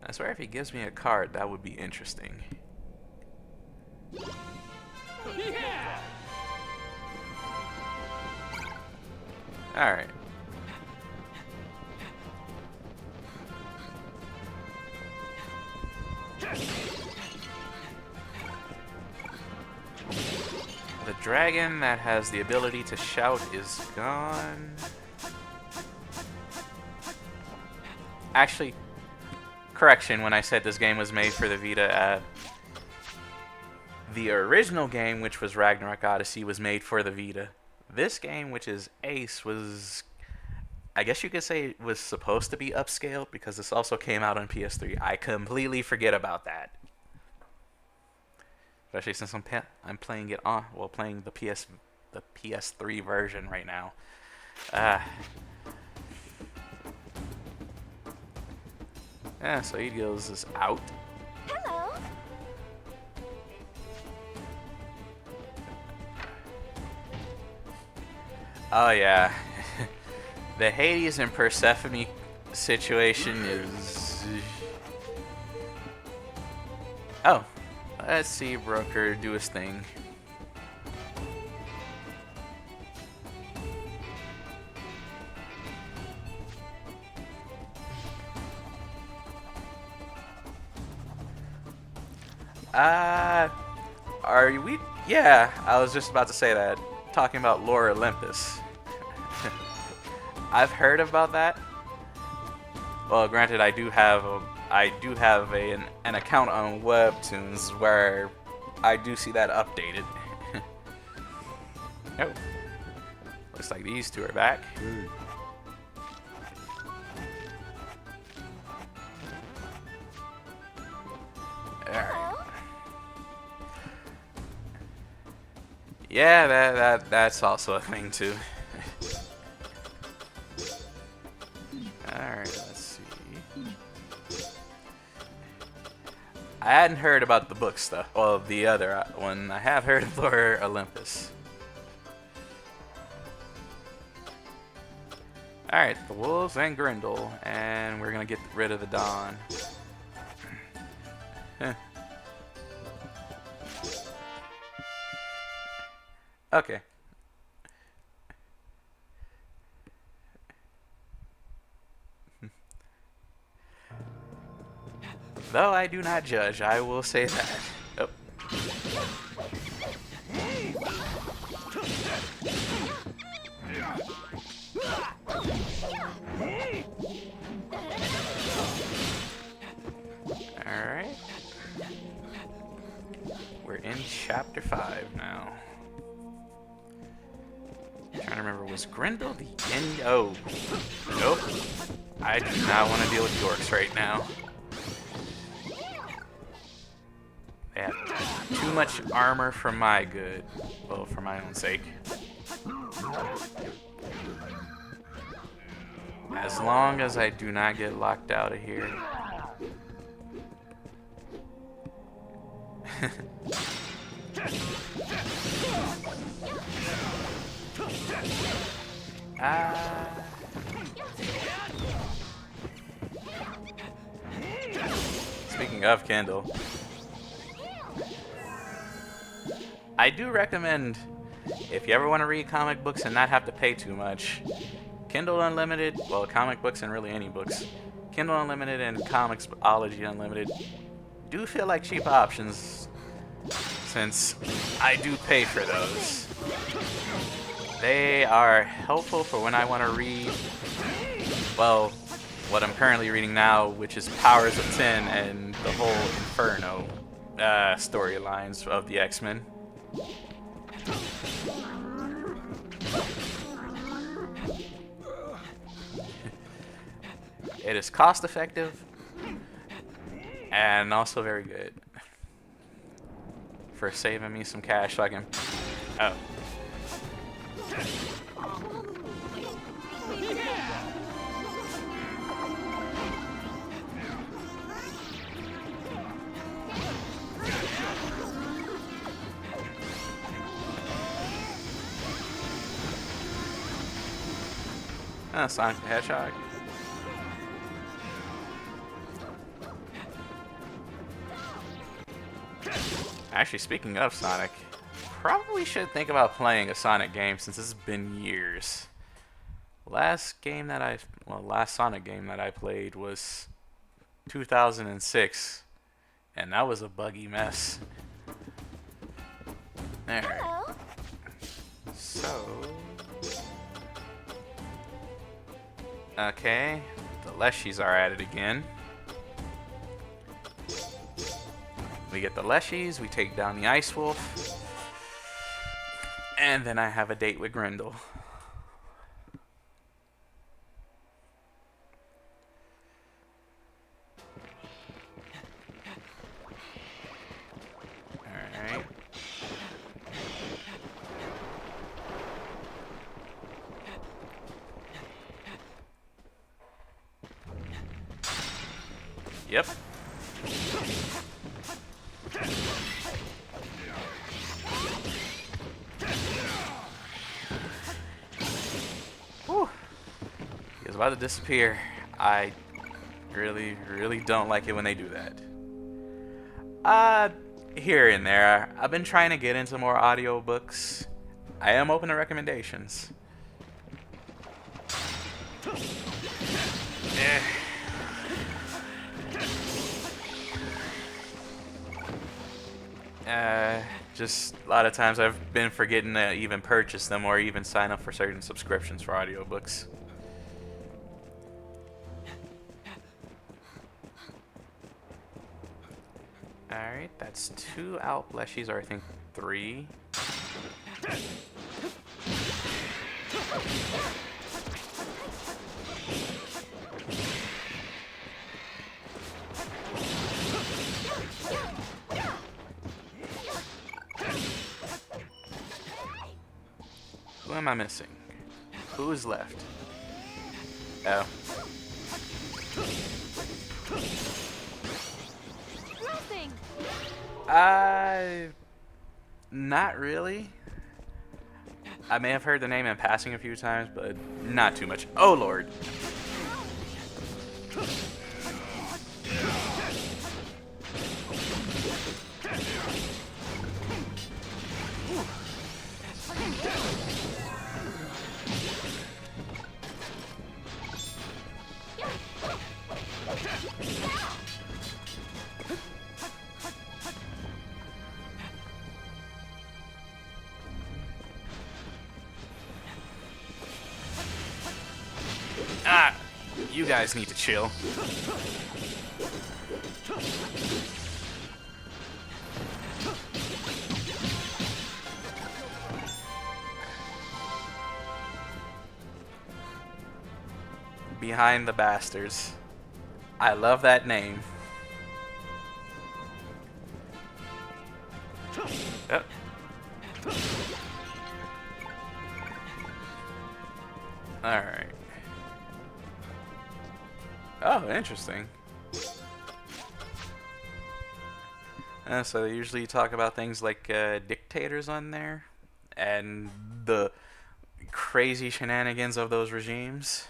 I swear if he gives me a card, that would be interesting. Yeah! Alright. The dragon that has the ability to shout is gone. Actually, correction, when I said this game was made for the Vita, the original game, which was Ragnarok Odyssey, was made for the Vita. This game, which is Ace, was, I guess you could say, it was supposed to be upscaled because this also came out on PS3. I completely forget about that. Especially since I'm playing it on, playing the PS3 version right now. Yeah, so Eagles is out. Hello. Oh yeah. The Hades and Persephone situation is... Oh. Let's see Broker do his thing. Uh, are we? Yeah, I was just about to say that. Talking about Lore Olympus. I've heard about that. Well, granted, I do have an account on Webtoons where I do see that updated. Oh, looks like these two are back. Alright. Yeah, that's also a thing too. Alright, let's see. I hadn't heard about the book stuff. Well, the other one. I have heard of Lore Olympus. Alright, the wolves and Grendel, and we're gonna get rid of the Dawn. Okay. Though I do not judge, I will say that. Oh. Alright. We're in chapter 5 now. I'm trying to remember, was Grendel the end? Oh. Nope. I do not want to deal with Yorks right now. They have too much armor for my good. Well, for my own sake. As long as I do not get locked out of here. Speaking of Kindle, I do recommend, if you ever want to read comic books and not have to pay too much, Kindle Unlimited, well, comic books and really any books, Kindle Unlimited and Comixology Unlimited do feel like cheap options, since I do pay for those. They are helpful for when I want to read, well, what I'm currently reading now, which is Powers of 10 and the whole Inferno storylines of the X-Men. It is cost effective and also very good for saving me some cash so I can. Oh. Sonic the Hedgehog. Actually, speaking of Sonic, probably should think about playing a Sonic game since it's been years. Last Sonic game that I played was 2006, and that was a buggy mess. Alright. So, okay, the Leshies are at it again. We get the Leshies, we take down the Ice Wolf, and then I have a date with Grendel. Alright. Yep. Whew. He was about to disappear. I really don't like it when they do that. Here and there. I've been trying to get into more audiobooks. I am open to recommendations. Eh. Just a lot of times I've been forgetting to even purchase them or even sign up for certain subscriptions for audiobooks. Alright, that's 2 Outbleshies, or I think 3. Who am I missing? Who is left? Oh. Blessing! Not really. I may have heard the name in passing a few times, but not too much. Oh, Lord. Ah, you guys need to chill. Behind the Bastards. I love that name. Oh. Alright. Oh, interesting. So they usually talk about things like dictators on there and the crazy shenanigans of those regimes.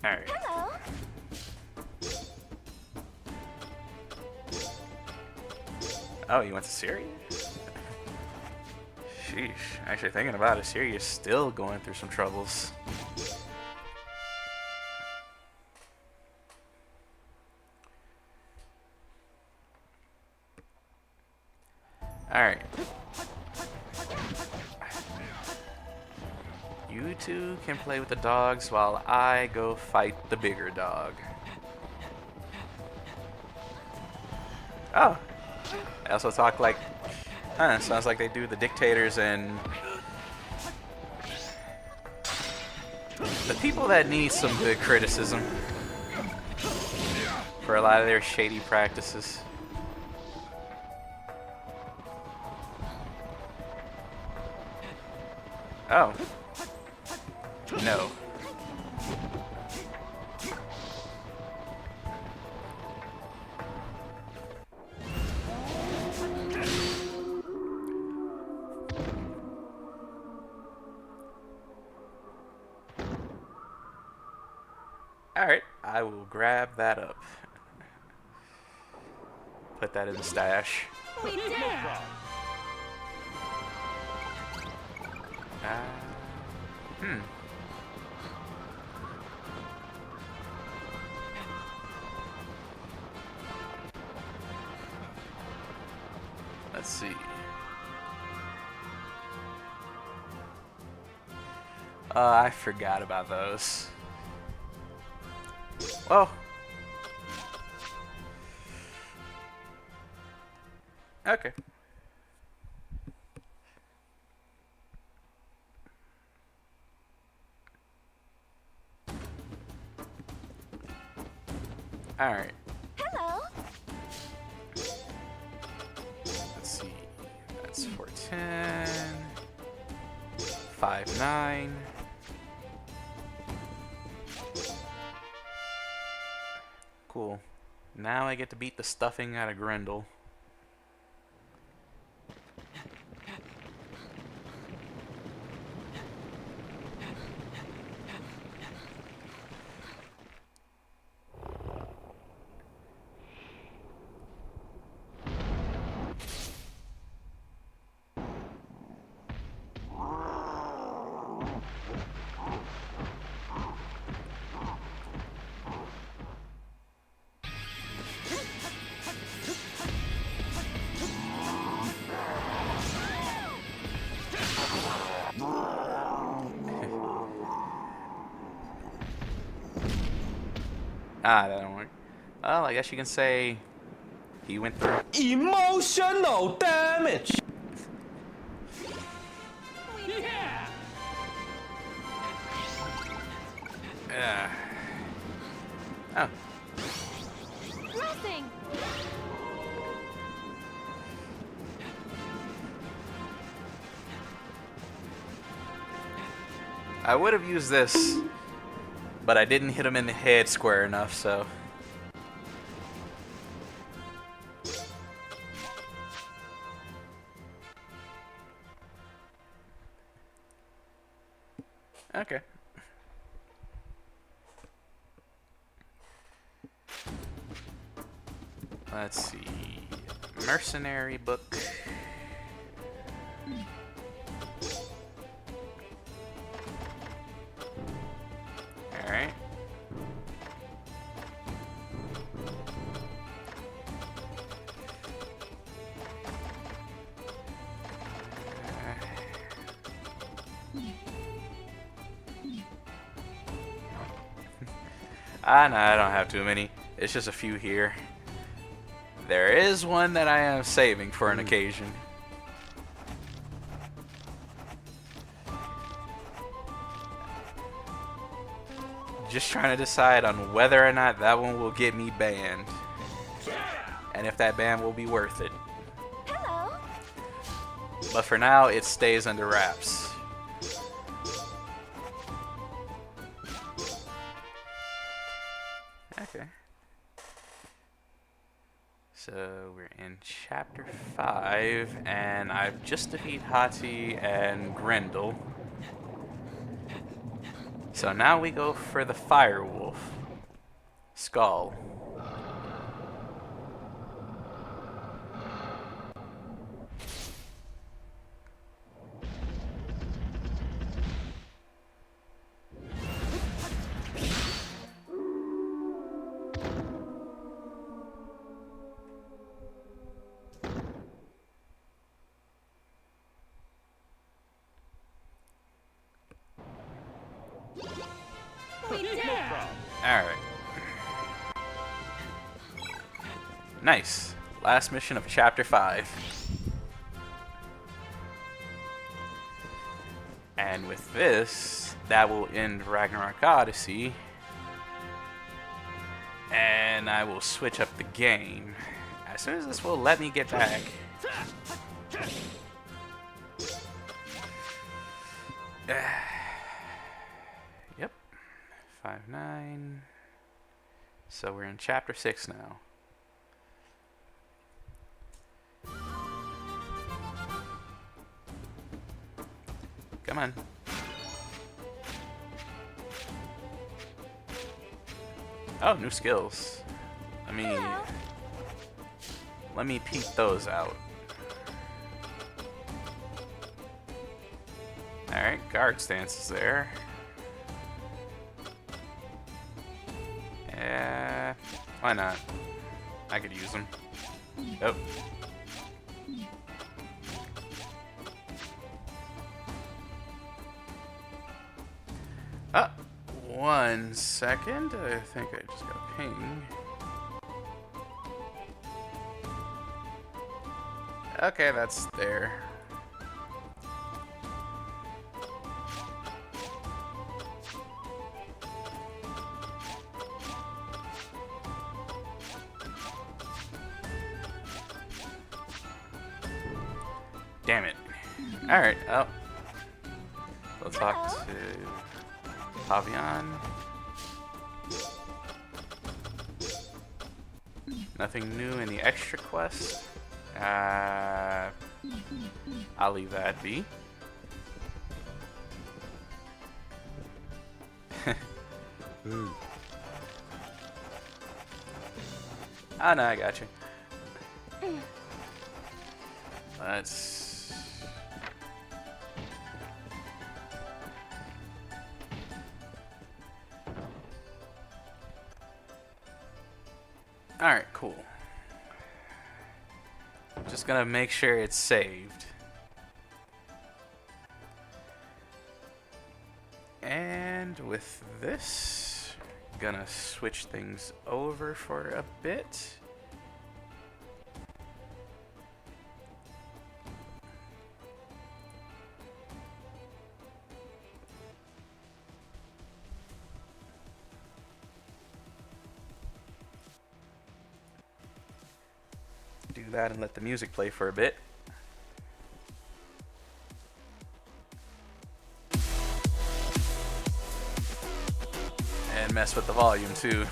Alright. Hello! Oh, you went to Syria? Sheesh. Actually, thinking about it, Syria's still going through some troubles. Alright. You two can play with the dogs while I go fight the bigger dog. Oh. They also talk like... Huh, sounds like they do the dictators and... the people that need some good criticism for a lot of their shady practices. Oh. No. Alright, I will grab that up. Put that in the stash. We did! Hmm. Let's see. I forgot about those. Well. Okay. Alright. Hello! Let's see. That's 410. 5-9. Cool. Now I get to beat the stuffing out of Grendel. Ah, that don't work. Well, I guess you can say he went through. Emotional damage. Yeah! Oh. Blessing! I would have used this, but I didn't hit him in the head square enough, so. Okay. Let's see. Mercenary book. Alright. No, I don't have too many. It's just a few here. There is one that I am saving for an occasion. Just trying to decide on whether or not that one will get me banned. And if that ban will be worth it. Hello! But for now, it stays under wraps. Okay. So we're in chapter 5, and I've just defeated Hati and Grendel. So now we go for the Fire Wolf. Skull. Yeah! Alright. Nice. Last mission of chapter 5. And with this, that will end Ragnarok Odyssey. And I will switch up the game. As soon as this will let me get back. Yep. 5-9. So we're in chapter 6 now. Come on. Oh, new skills. Let me peek those out. Alright, guard stance is there. Yeah, why not? I could use them. Oh. Oh, 1 second. I think I just got a ping. Okay, that's there. Damn it. Alright, oh. Let's talk to Pavian. Nothing new in the extra quest. I'll leave that be. Oh no, I got you. Let's. Alright, cool. Just gonna make sure it's saved. And with this, gonna switch things over for a bit. Do that and let the music play for a bit. And mess with the volume too.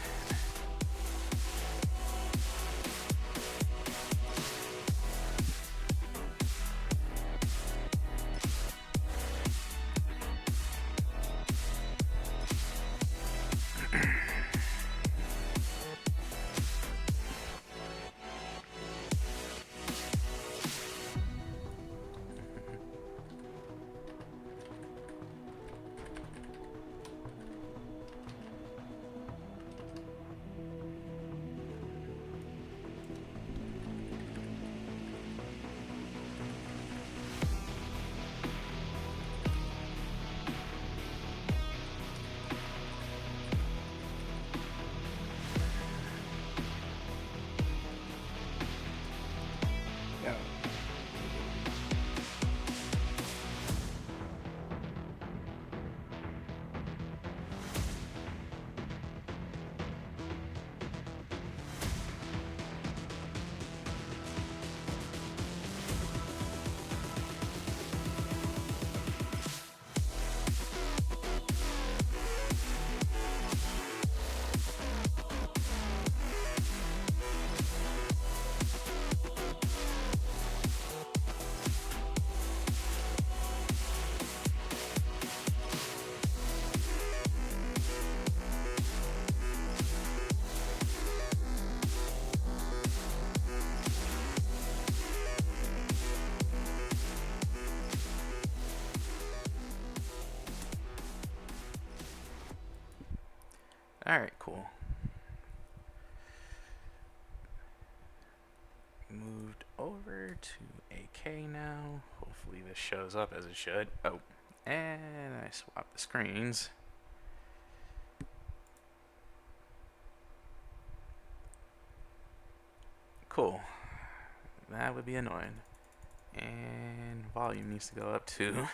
Alright, cool. Moved over to AK now. Hopefully this shows up as it should. Oh, and I swapped the screens. Cool. That would be annoying. And volume needs to go up too.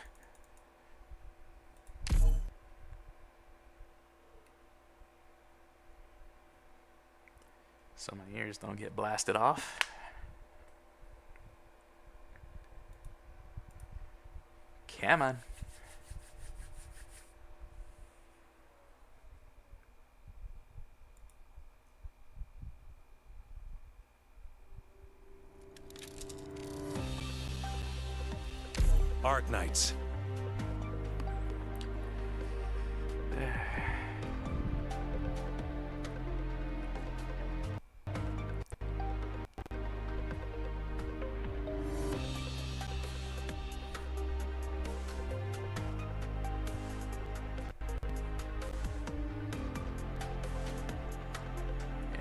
So my ears don't get blasted off. Come on. Arknights.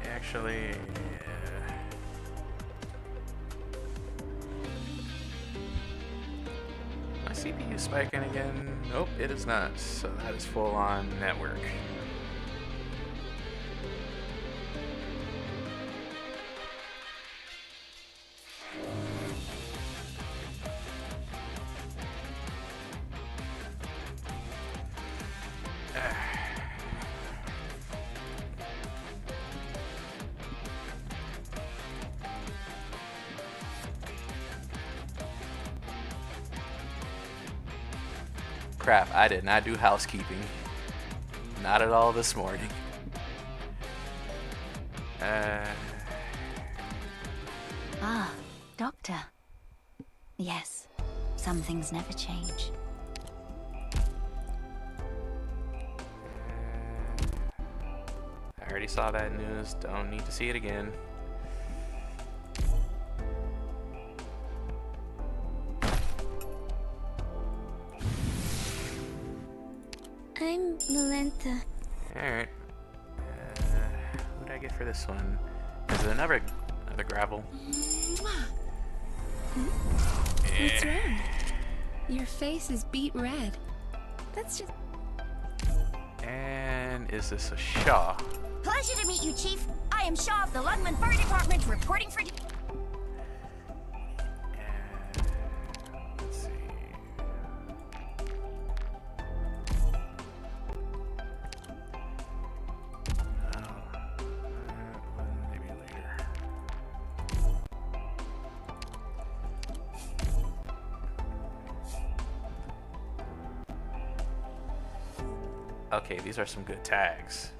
Actually, my CPU spiking again? Nope, it is not. So that is full on network. Crap, I did not do housekeeping. Not at all this morning. Ah, Doctor. Yes, some things never change. I already saw that news. Don't need to see it again. I'm Melenta. Alright. What did I get for this one? Is it another gravel? What's wrong? Your face is beet red. That's just... And And is this a Shaw? Pleasure to meet you, Chief. I am Shaw of the Lungman Fire Department, reporting for... And let's see. Maybe later. Okay, these are some good tags.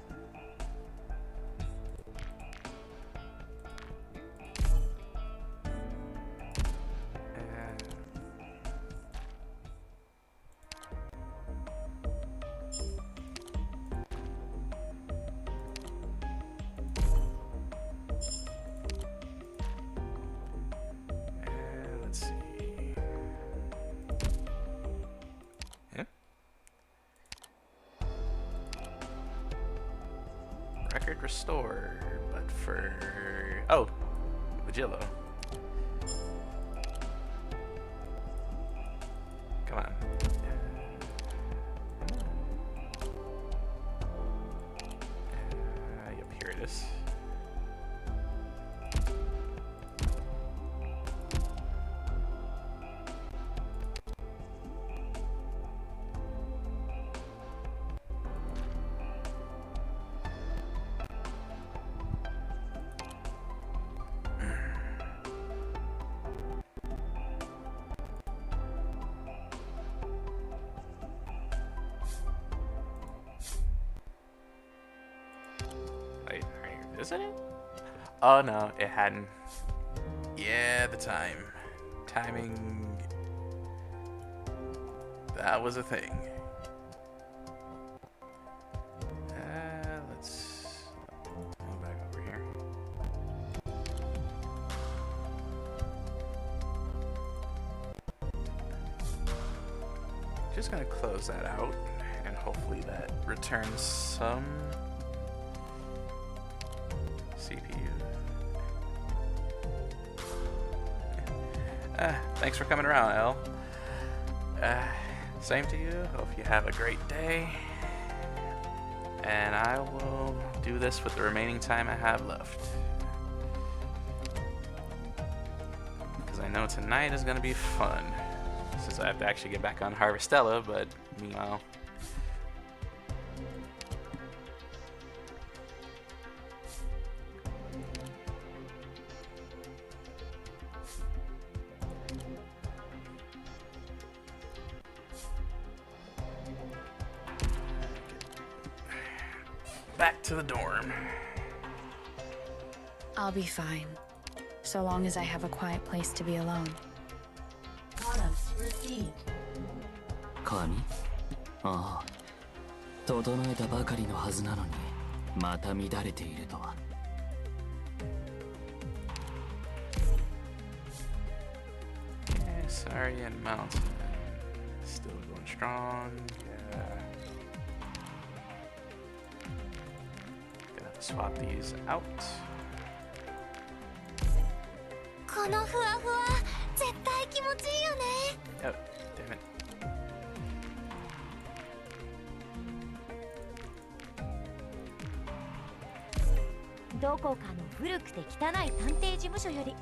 Let's see. Yeah. Record restored, but for Vigillo. Come on. Yep, here it is. Wait, are you visiting? Oh no, it hadn't. Yeah, the time. Timing. That was a thing. Let's move back over here. Just gonna close that out, and hopefully that returns some CPU. Thanks for coming around, El. Same to you. Hope you have a great day. And I will do this with the remaining time I have left. Because I know tonight is going to be fun. Since I have to actually get back on Harvestella, but meanwhile... back to the dorm. I'll be fine. So long as I have a quiet place to be alone. Kami? ああ、整えたばかりのはずなのに、また乱れているとは。Okay, Sarian Mountain. Still going strong. Gonna swap these out. このふわふわ、絶対気持ちいいよね。 Oh, damn it. どこかの古くて汚い探偵事務所より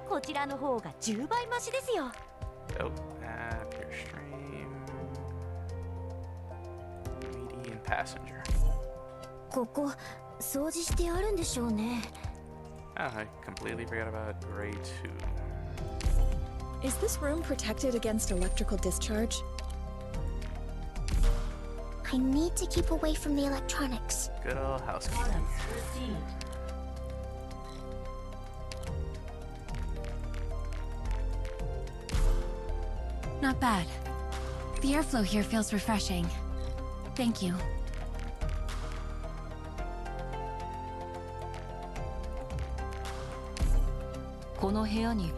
こちらの方が10倍マシですよ。 Oh, pure stream. Median passenger. ここ掃除してあるんでしょうね。 Oh, I completely forgot about grade 2. Is this room protected against electrical discharge? I need to keep away from the electronics. Good old housekeeping. Not bad. The airflow here feels refreshing. Thank you. この部屋に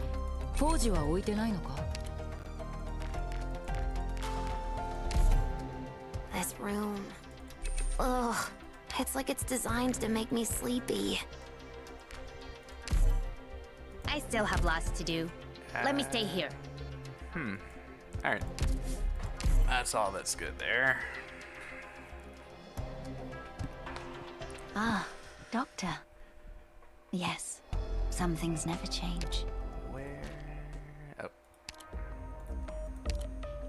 フォージは置いてないのか? This room. Ugh. It's like it's designed to make me sleepy. I still have lots to do. Let me stay here. Alright. That's all that's good there. Ah, Doctor. Yes, some things never change. Where? Oh.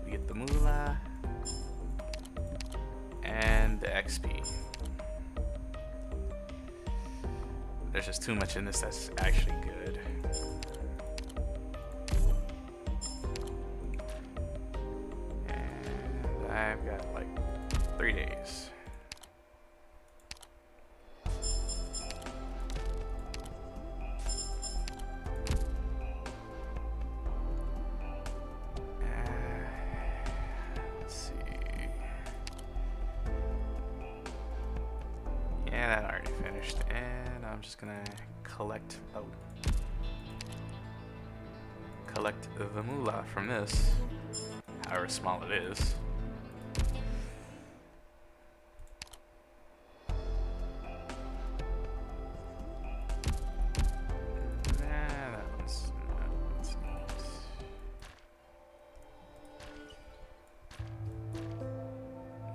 We get the moolah and the XP. There's just too much in this that's actually good. And I've got like 3 days. Let's see. Yeah, that already finished. And I'm just gonna collect the moolah from this, however small it is.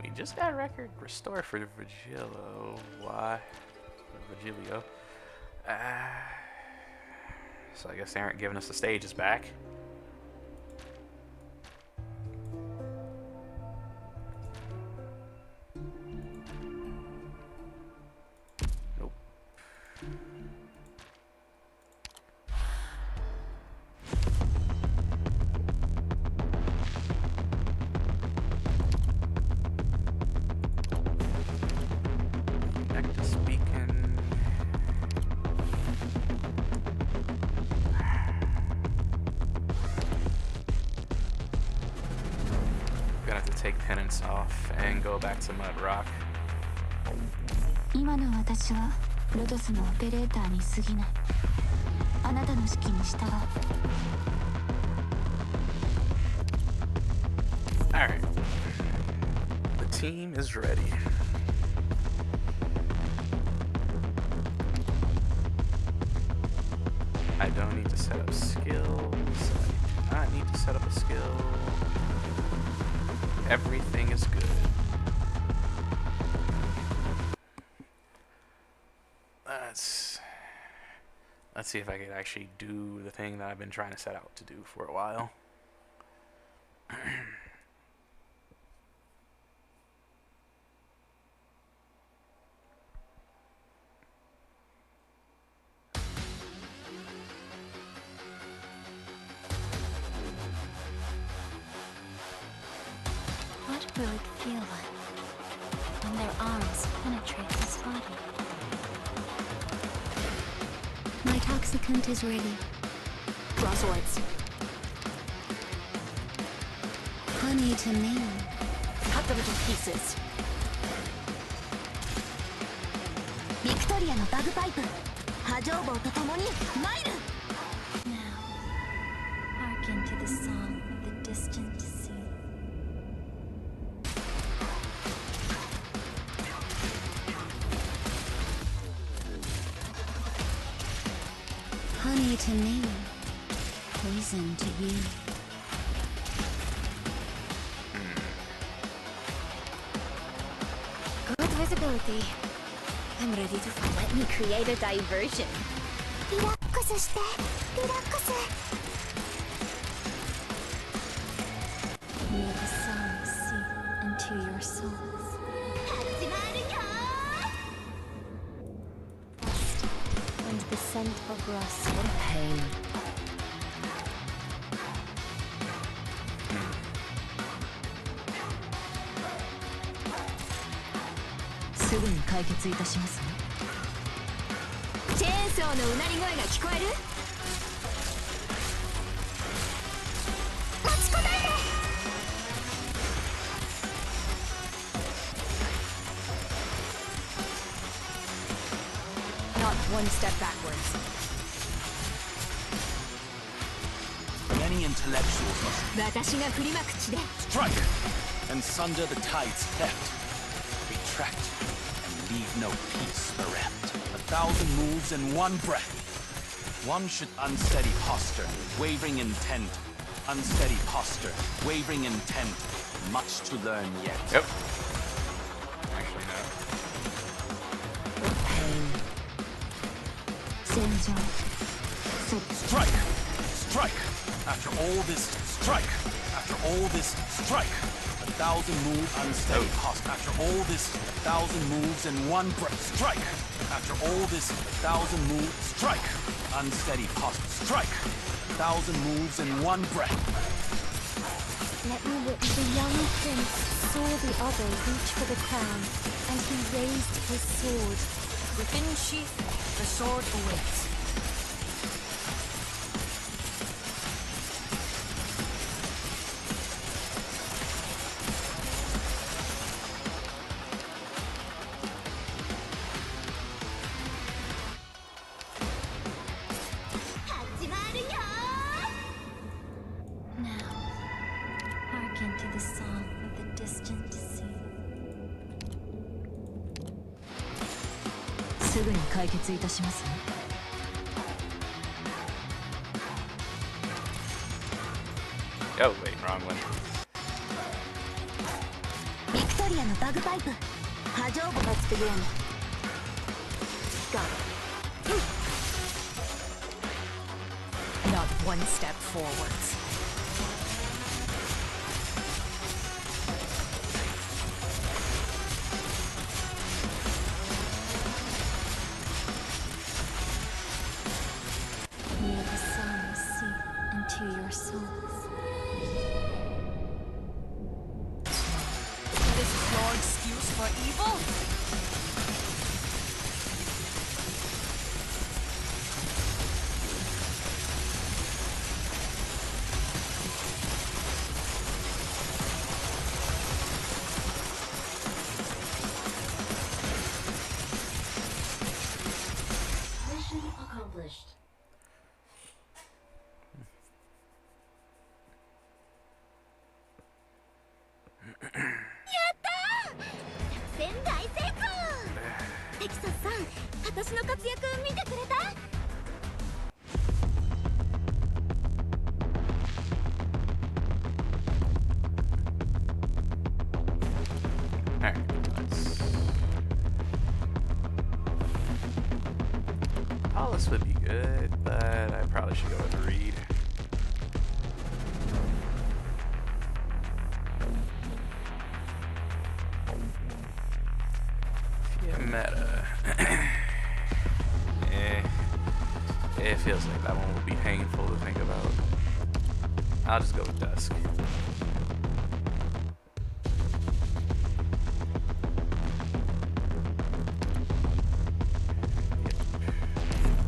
We just got a record restore for Virgilio. Why? Virgilio. So I guess they aren't giving us the stages back. Nope. Nexus beacon. Gonna have to take penance off and go back to Mud Rock. 今の私はロドスのオペレーターに過ぎない。あなたの指揮に従う。Alright. The team is ready. I don't need to set up skills. I do not need to set up a skill. Everything is good. Let's see if I can actually do the thing that I've been trying to set out to do for a while. What will it feel like when their arms penetrate his body? My toxicant is ready. Crosswords. Honey to me. Cut them into pieces. Victoria no bagpipe. 波状棒と共に参る Now, hearken to the song of the distant sea. Honey to me, poison to you. Good visibility. I'm ready to fight. Let me create a diversion. Relax,して. Relax. May the song seep into your souls. 始まるよ! Rust and the scent of rust and pain. Soon 解決いたしますね。チェーンソーのうなり声が聞こえる？待ちこたえて！ Not one step backwards. Many intellectuals must 私が振りまく地で strike and sunder the tide's theft. Retract and leave no peace bereft. 1,000 moves in one breath. One should unsteady posture, wavering intent. Unsteady posture, wavering intent. Much to learn yet. Yep. Actually, no. Strike! Strike! After all this, strike! After all this, strike! 1,000 move unsteady posture. After all this, 1,000 moves in one breath. Strike! After all this, 1,000 moves. Strike! Unsteady posture. Strike! 1,000 moves in one breath. Let me witness. The young prince saw the other reach for the crown, and he raised his sword. Within sheath, the sword awaits. Now, hearken to the song of the distant sea. すぐに解決いたしますね。Oh, wait, wrong one. ビクトリアのバグパイプ波状棒。 Let's begin. Got it. Not one step forwards. May the sun seep into your souls. This is no excuse for evil. Mission accomplished. 大成功。テキサスさん、私の活躍見てくれた？ Alright, Odyss would be good, but I probably should go with Reed. Yeah, meta. It feels like that one would be painful to think about. I'll just go with Dusk.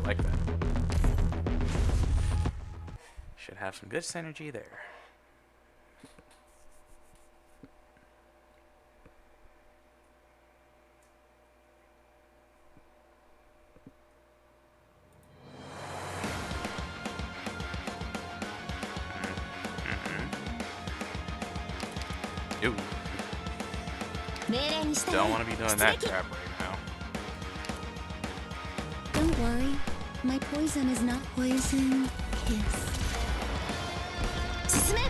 Like that. Should have some good synergy there. Ooh. Don't want to be doing that crap right now. Don't worry, my poison is not poison. Kiss. 進め!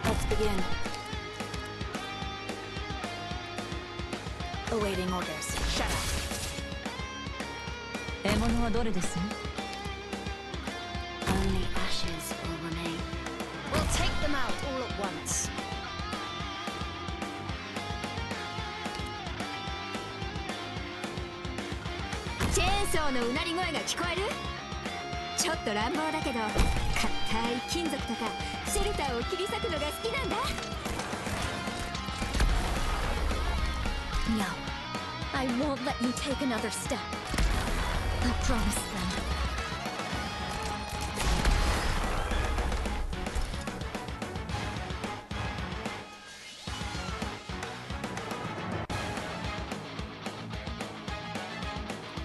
Let's begin. Awaiting orders. Shut up. 獲物はどれです？ Only ashes will remain. We'll take them out all at once. チェーンソーのうなり声が聞こえる？ちょっと乱暴だけど、硬い金属とかシェルターを切り裂くのが好きなんだ。No, I won't let you take another step. I promise them.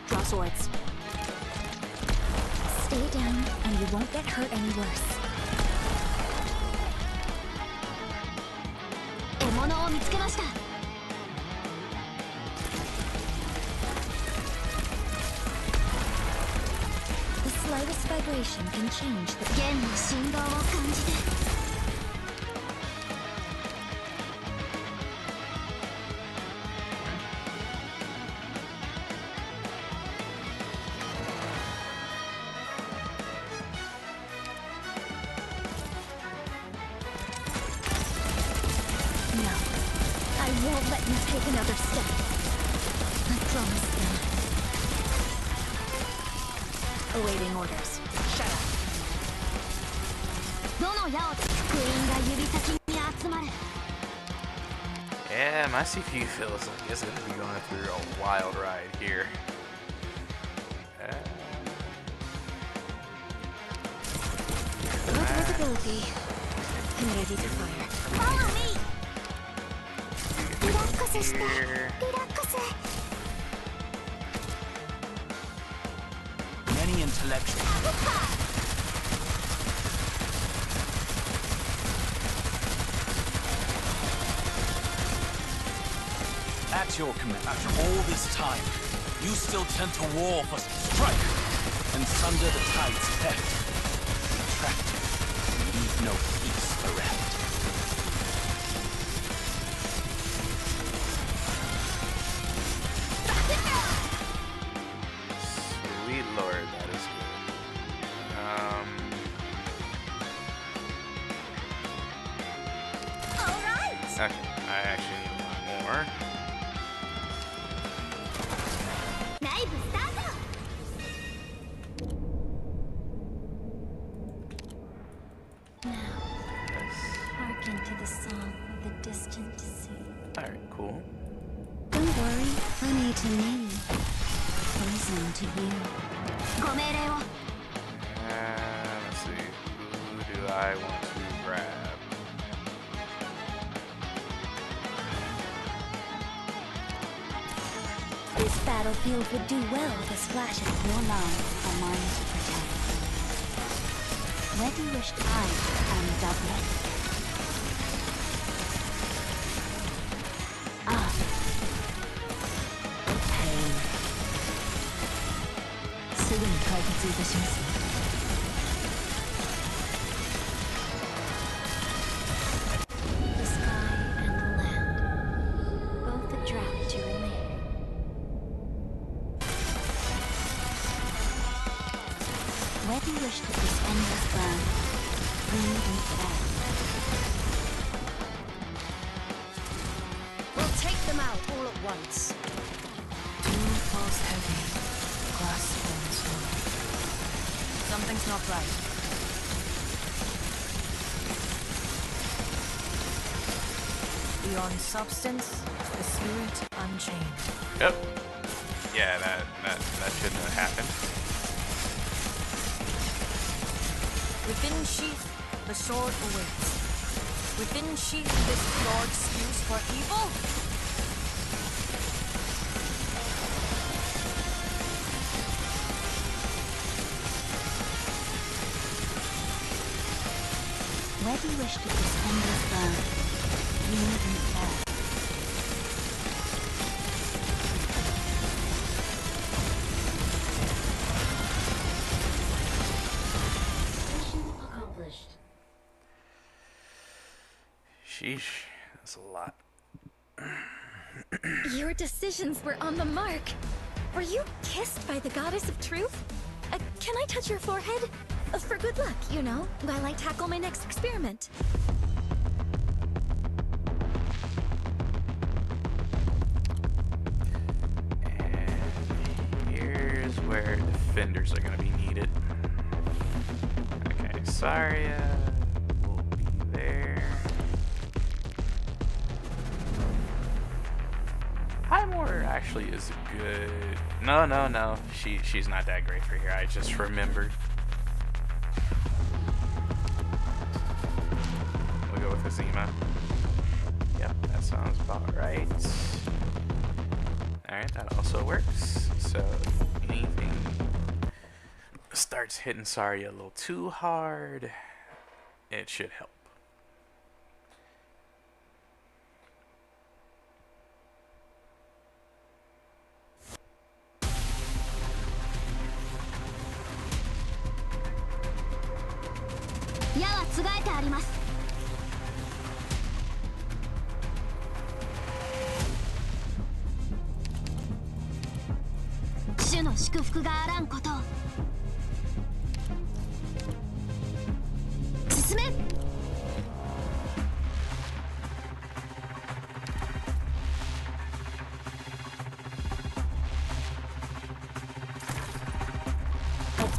Draw swords. Stay down and you won't get hurt any worse. 獲物を見つけました。The slightest vibration can change the 弦の振動を感じて。let you take another step. I promise them. Awaiting orders. Shut up. どの矢を福音が指先に集まる。 Yeah, my CPU feels like it's gonna be going through a wild ride here. Good visibility. And ready to fire. Follow me! リラックスして。リ Here. ラックス。 Many intellectuals. At your command, after all this time, you still tend to war for strike and sunder the tide's heft. Retract and leave no peace bereft. Sweet lord, that is good. Alright! Okay, I actually need a lot more. ライブスタート! Hearken to the song of the distant sea. Alright, cool. Don't worry, honey to me. Poison to you. ご命令を。Let's see. Who do I want to grab? This battlefield would do well with a splash of your love, a mine to protect. When you wished I am doublet. Ah. Pain. すぐに解決いたしますね。 The sky and the land, both a drought to remain. Whether you wish to this endless burn, wind and fire. We'll take them out all at once. Dew falls heavy, glass falls low. Something's not right. Beyond substance, the spirit unchained. Yep. Yeah, that shouldn't have happened. Within sheath, the sword awaits. Within sheath, this broad excuse for evil? Whether you wish to this endless burn, wind and fire. Accomplished. Sheesh, that's a lot. Your decisions were on the mark. Were you kissed by the goddess of truth? Can I touch your forehead? For good luck, you know, while I tackle my next experiment. And here's where defenders are going to be needed. Okay, Saria will be there. Highmore actually is good. No. She's not that great for here. I just remembered. We'll go with Azima. Yep, that sounds about right. Alright, that also works. So anything starts hitting Saria a little too hard, it should help.矢はつがえてあります。主の祝福があらんことを。進め。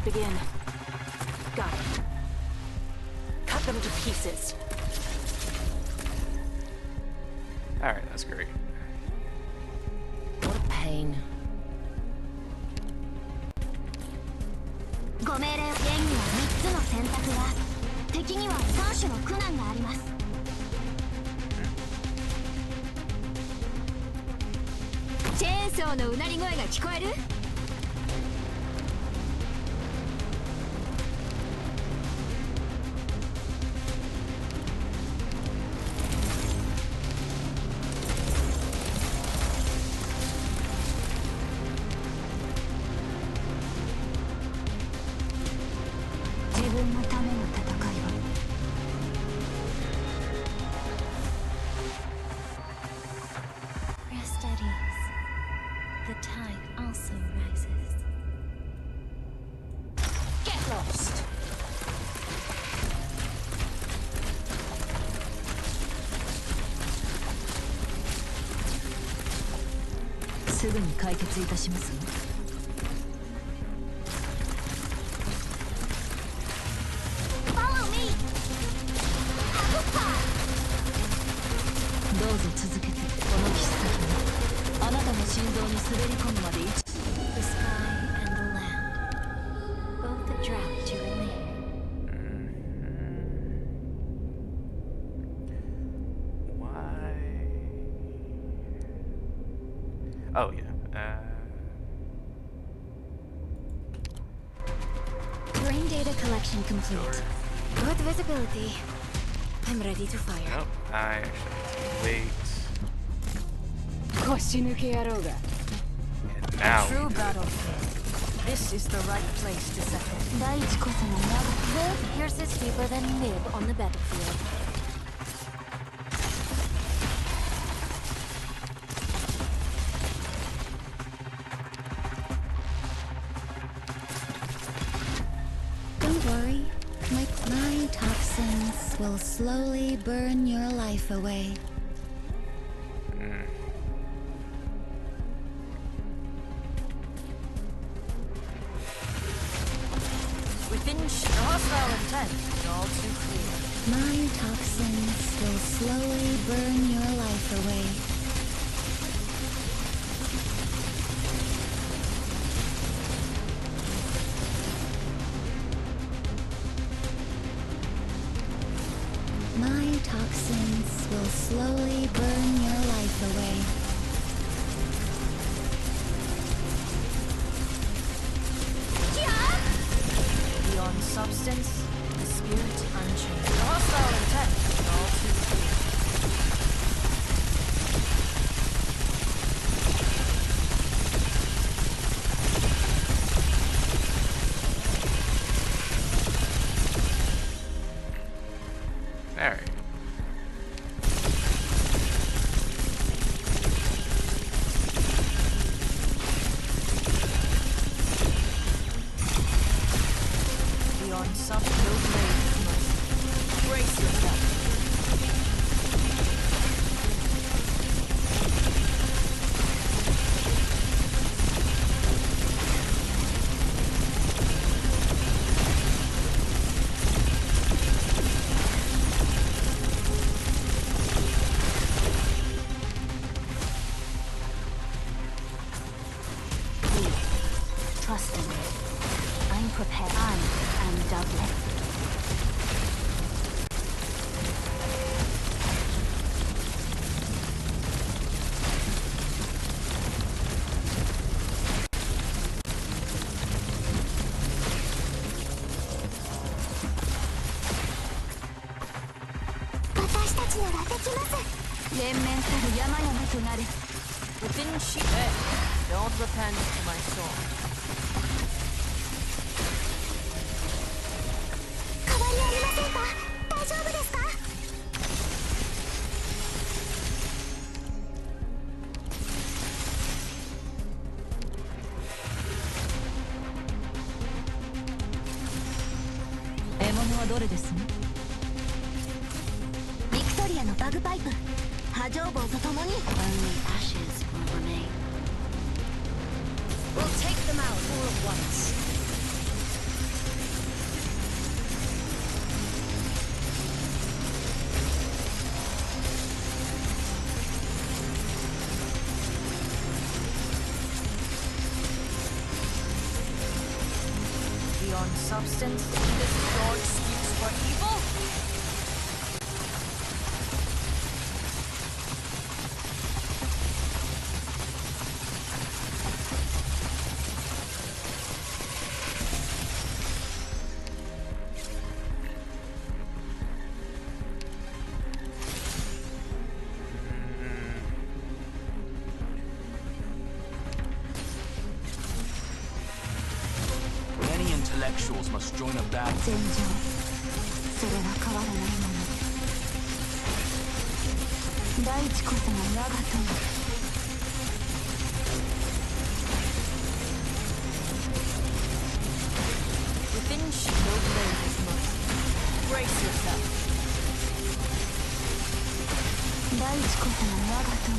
must begin. Got it. Cut them to pieces. Alright, that's great. What a pain. ご命令。剣には3つの選択が、敵には3種の苦難があります。チェーンソーのうなり声が聞こえる？自分のための戦いは。Rest at ease. The tide also rises. Get lost. すぐに解決いたしますよ。どうぞ続けて。この切っ先にあなたの心臓に滑り込むまで1。 The sky and the land, both a drought to relieve. Why? Oh, yeah. Terrain data collection complete. Good visibility. I'm ready to fire. Nope. I actually wait. 腰抜け野郎が。 And now. True battlefield. This is the right place to settle. 大地こそが長く。 Live pierces deeper than nib on the battlefield. Don't worry. My toxins will slowly burn your life away. Within hostile intent is all too clear. My toxins will slowly burn your life away. My toxins will slowly burn your life away. Beyond substance, the spirit unchanged. The hostile intent is all too clear. Alright. Beyond some no blade of mercy. Brace yourself. Trust in me. I'm prepared. I am doubtless. Within sheep. Hey, don't repent to my soul. 変わりありませんか？大丈夫ですか？獲物はどれですね？ビクトリアのバグパイプ、波状棒とともに。 Only ashes will remain. We'll take them out all at once. substance in this pure excuse for evil? Many intellectuals must join a battle. 戦場それは変わらないもの大地こそが我が友 Within she no blade his mother. Brace yourself. 大地こそが我が友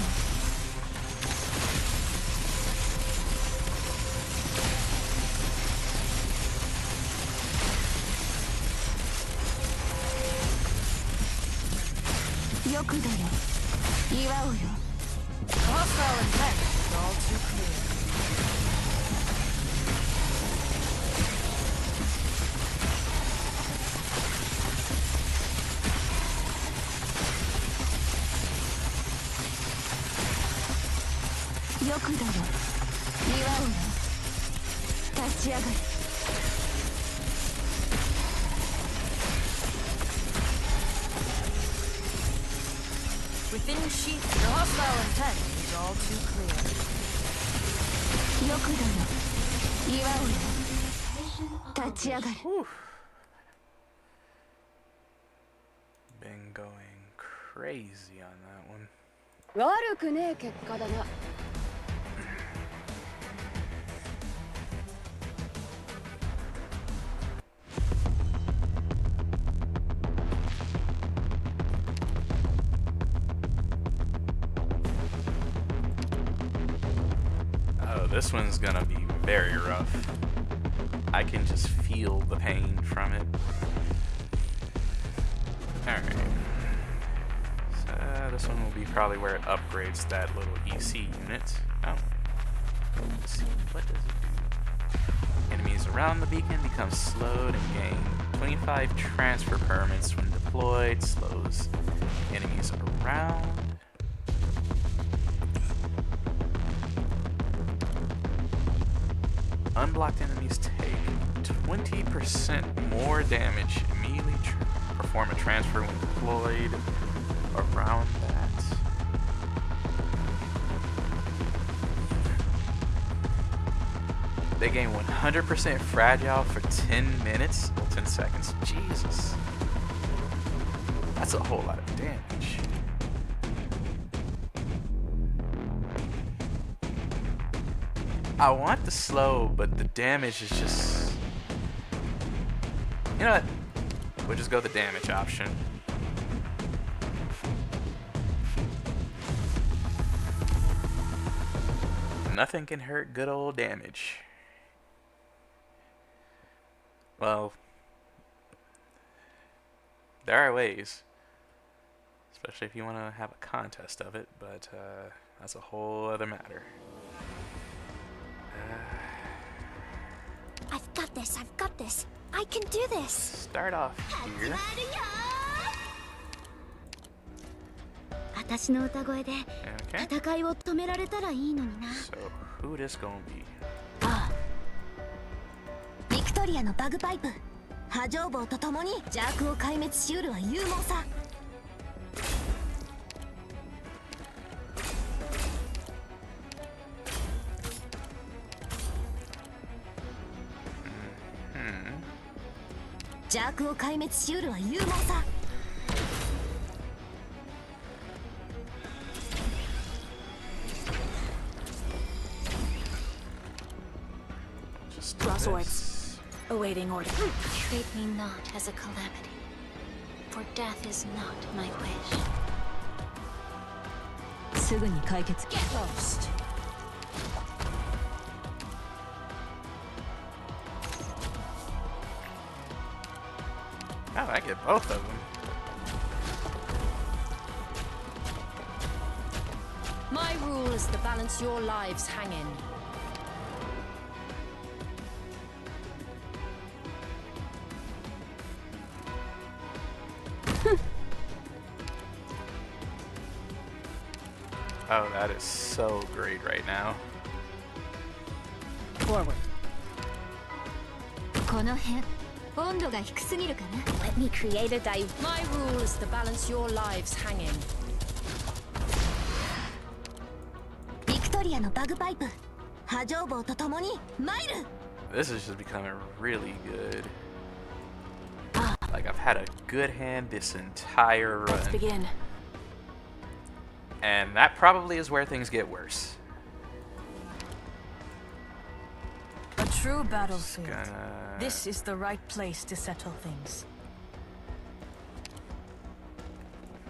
よくだよ祝おうよ Hostile intent is all too clear. Within sheath, your hostile intent is all too clear. よくだよ祝おうよ立ち上がれ Been going crazy on that one. 悪くねえ結果だな Oh, this one's gonna be very rough. I can just feel the pain from it. Alright. So this one will be probably where it upgrades that little EC unit. Oh. Let's see, what does it do? Enemies around the beacon become slowed and gain 25 transfer permits when deployed. Slows enemies around. Unblocked enemies take 20% more damage. Immediately perform a transfer when deployed around that. They gain 100% fragile for 10 minutes? Well, 10 seconds. Jesus. That's a whole lot of damage. I want the slow, but the damage is just... You know what? We'll just go the damage option. Nothing can hurt good old damage. Well, there are ways. Especially if you want to have a contest of it, but that's a whole other matter. I've got this, I've got this. I can do this. Start off here. 私の歌声で Okay. 戦いを止められたらいいのにな。 So, who this gonna be? ああ。ビクトリアのバグパイプ。波状棒とともに邪悪を壊滅しうるは勇猛さ。邪悪を壊滅しうるは勇猛さ。Crosswords. Awaiting order. Treat me not as a calamity, for death is not my wish. すぐに解決。Get lost. Oh, I get both of them. My rule is to balance your lives hang in. Oh, that is so great right now. Forward. この辺温度が低すぎるかな。Let me create a dive. My rule is to balance your lives hanging. ビクトリアのバグパイプ波状棒とともにマイル。 This is just becoming really good. Like, I've had a good hand this entire run. Let's begin. And that probably is where things get worse. A true battlefield. Gonna... This is the right place to settle things.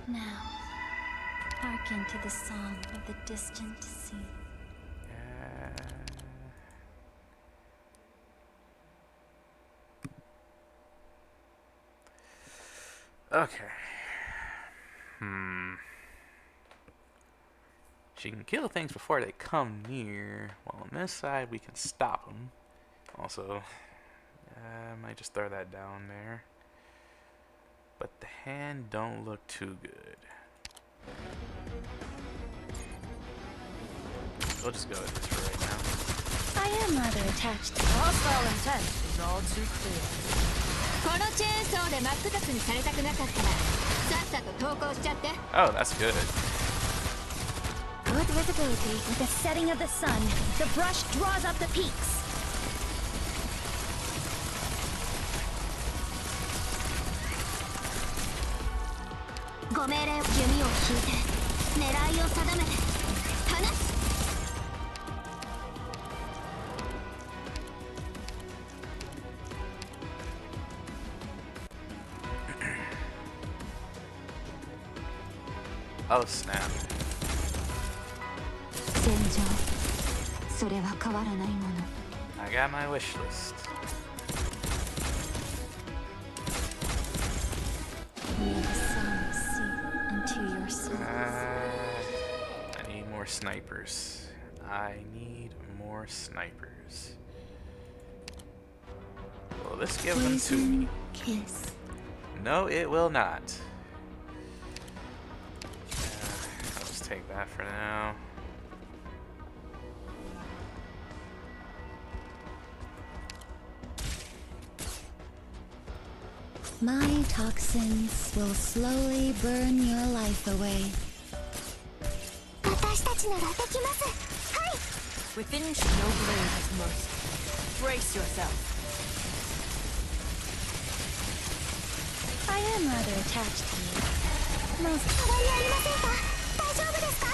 Now, hearken to the song of the distant sea. Okay. She can kill things before they come near. While on this side, we can stop them. Also, I might just throw that down there. But the hand don't look too good. We'll just go with this for right now. I am rather attached. Hostile intent is all too clear. このチェーンソーで真っ二つにされたくなかったらさっさと投降しちゃって。 Oh, that's good. Good visibility with the setting of the sun. The brush draws up the peaks. ご命令、弓を引いて狙いを定めて放つ。 Oh, snap. 戦場それは変わらないもの。 I got my wish list. May the sun seep into your souls. I need more snipers. I need more snipers. Will this give them to me? Kiss. No, it will not. I'll just take that for now. My toxins will slowly burn your life away. 私たちならできます。はい。 Within no blade has mercy. Brace yourself. I am rather attached to you. Most 変わりありませんか。大丈夫ですか。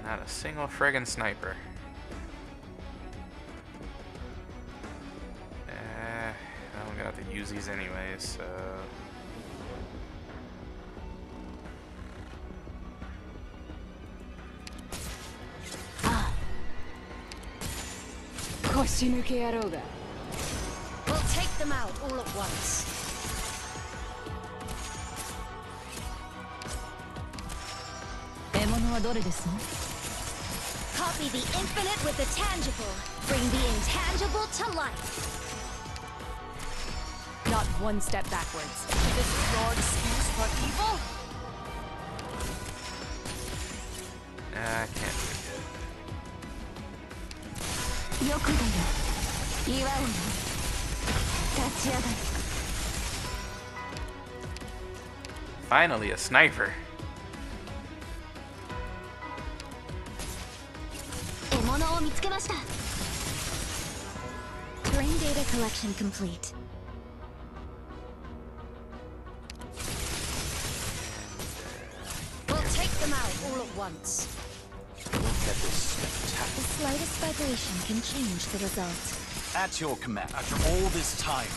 Not a single friggin' sniper. I'm gonna have to use these anyways, so... We'll take them out all at once. Copy the infinite with the tangible. Bring the intangible to life. Not one step backwards. This is your excuse for evil? Nah, I can't do it yet. よく出る。祝うの。立ち上がる。 Finally, a sniper. 獲物を見つけました。 terrain data collection complete. We'll take them out all at once. Look at this The spectacle. slightest vibration can change the result. At your command, after all this time,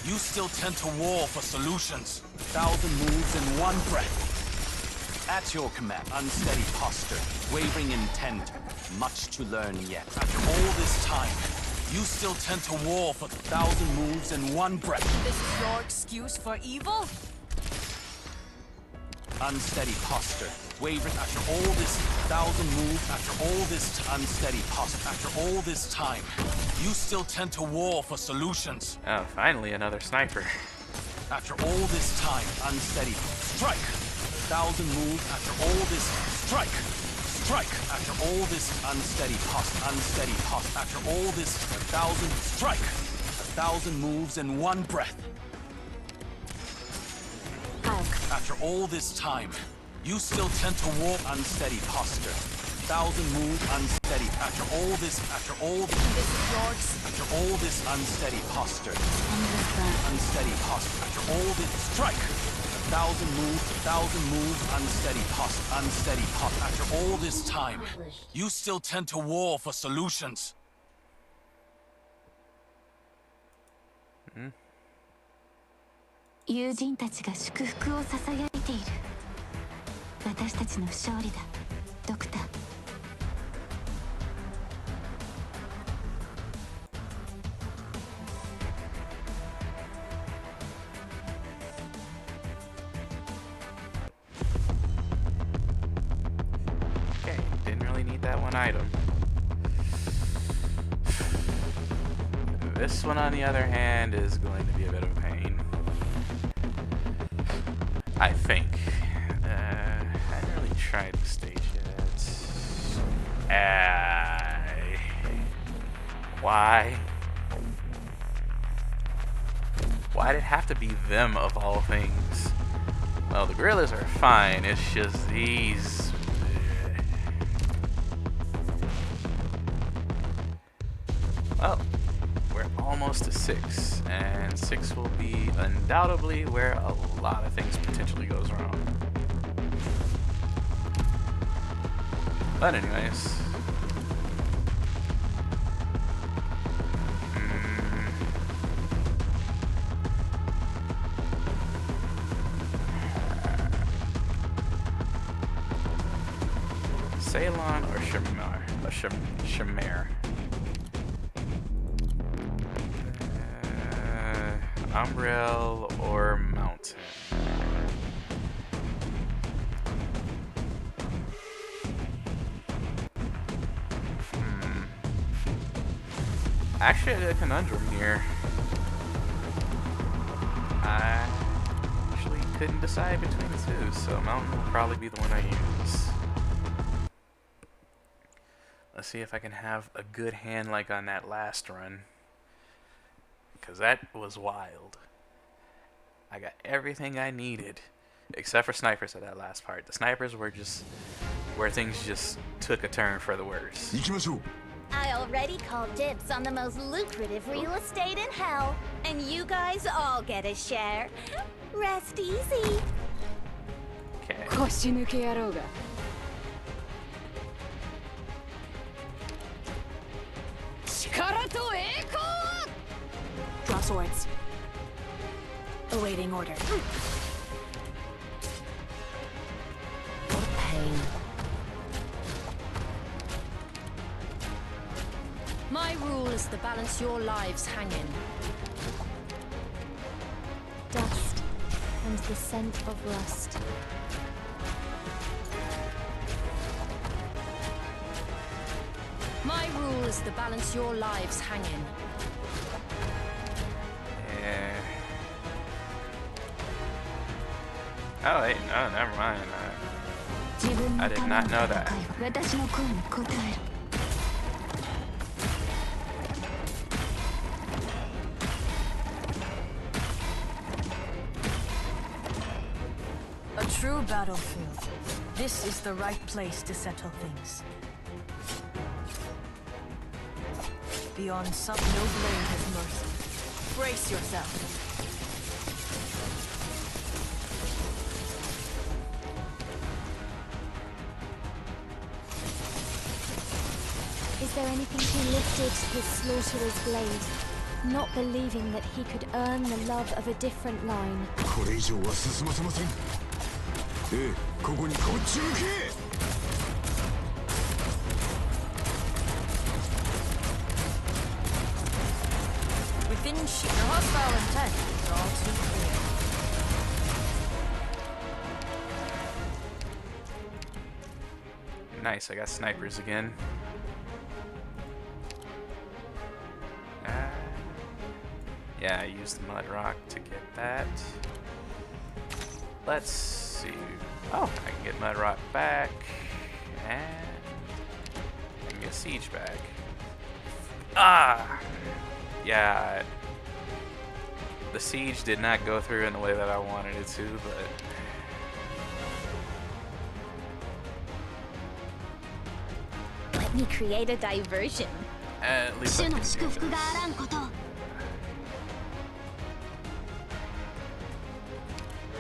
you still tend to war for solutions. 1,000 moves in one breath. At your command, unsteady posture, wavering intent, much to learn yet. After all this time, you still tend to war for 1,000 moves in one breath. This is your excuse for evil? Unsteady posture, wavering after all this 1,000 moves, after all this unsteady posture, after all this time, you still tend to war for solutions. Oh, finally another sniper. After all this time, unsteady. Strike! 1,000 moves after all this. Strike! Strike! After all this unsteady post. After all this, 1,000. Strike! 1,000 moves in one breath. After all this time, you still tend to walk unsteady posture. 1,000 moves unsteady. After all this, This is yours. after all this unsteady posture. Unsteady posture. After all this, strike! 1,000 moves, unsteady posture. After all this time, you still tend to war for solutions. Hmm? 友人たちが祝福を捧げている。私たちの勝利だ、ドクター。Okay, didn't really need that one item. This one, on the other hand, is going to be a bit of a pain. I think. I haven't really tried the stage yet. Why? Why'd it have to be them of all things? Well, the gorillas are fine, it's just these. Well, we're almost to 6, and 6 will be undoubtedly where a lot of things potentially goes wrong. But anyways. Ceylon or Shamar? Umbrel or Mountain? Actually, I did a conundrum here. I actually couldn't decide between the two, so Mountain will probably be the one I use. Let's see if I can have a good hand like on that last run. Because that was wild. I got everything I needed. Except for snipers at that last part. The snipers were just where things just took a turn for the worse. I already called dibs on the most lucrative real estate in hell. And you guys all get a share. Rest easy. Okay. Draw swords. Awaiting order. What pain. My rule is to balance your lives hanging. Dust and the scent of rust. My rule is to balance your lives hanging. Yeah. Oh wait, no, never mind. I did not know that. A true battlefield. This is the right place to settle things. Beyond some, no blade has mercy. Brace yourself. Is there anything he lifted his slaughterer's blade, not believing that he could earn the love of a different line? Within sheer hostile intent is all too clear. Nice, I got snipers again. Yeah, I used the mud rock to get that. Let's see. Oh, I can get mud rock back. And I can get siege back. Ah! Yeah. The siege did not go through in the way that I wanted it to, but... Let me create a diversion. At least I can do this.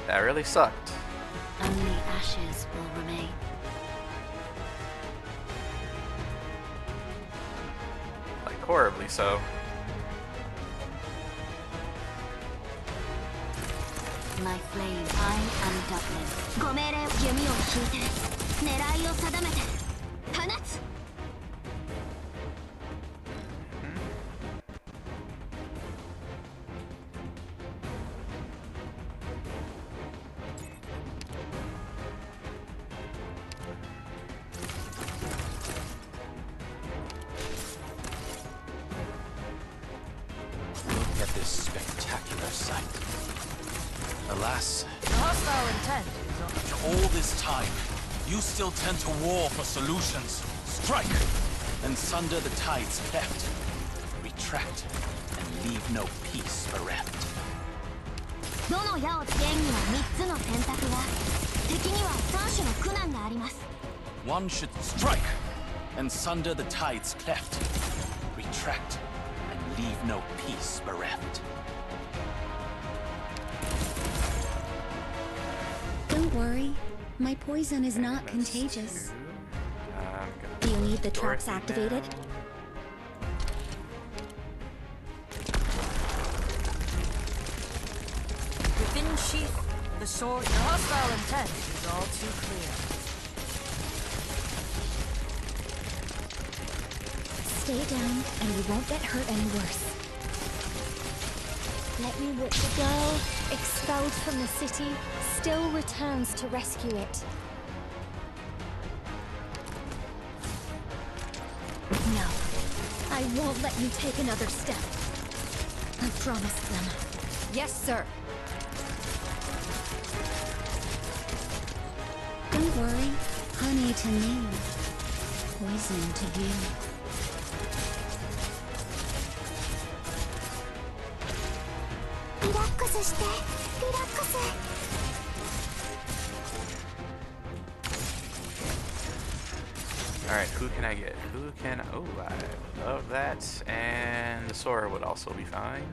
That really sucked. Only ashes will remain. Like, horribly so. My flame, I am Dublin. ご命令、弓を引いて、狙いを定めて、放つ。Look at this spectacular sight. Alas, The hostile intent is on after all this time, you still tend to war for solutions. Strike and sunder the tides cleft. Retract and leave no peace bereft. どの矢をつけんには3つの選択が、敵には3種の苦難があります。One should strike and sunder the tides cleft. Retract and leave no peace bereft. Don't worry. My poison is not contagious. Do you need the traps activated? within sheath. The sword. The hostile intent is all too clear. Stay down, and you won't get hurt any worse. Let me watch the girl, expelled from the city, still returns to rescue it. No, I won't let you take another step. I promised them. Yes, sir. Don't worry. Honey to me. Poison to you. Relax, stay. Relax. Alright, who can I get? Who can... Oh, I love that. And the Sora would also be fine.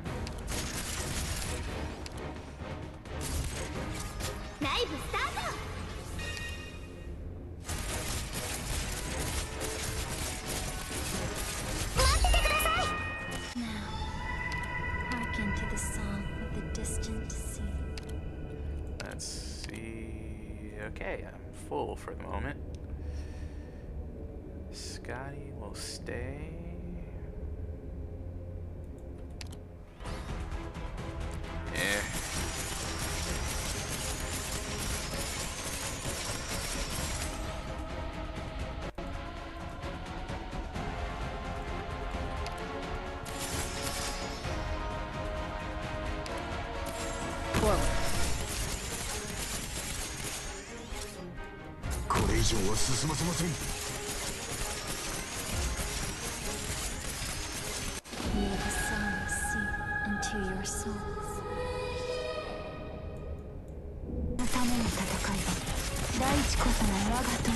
Hearken to the song of the distant sea. Let's see... Okay, I'm full for the moment. Scotty will stay. Eh. Forward. これ以上は進ませません。 May the sun seep into your souls. のための戦いだ。大地こそが我が友。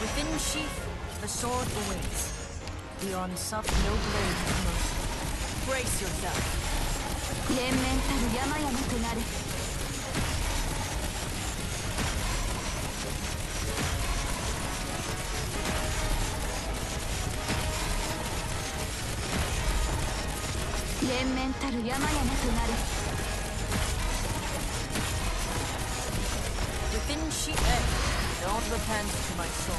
Within sheath, the sword awaits. Beyond sup, no blade has motion. Brace yourself. 連綿たる山々となる。連綿たる山々となる。Within sheath, don't repent to my soul.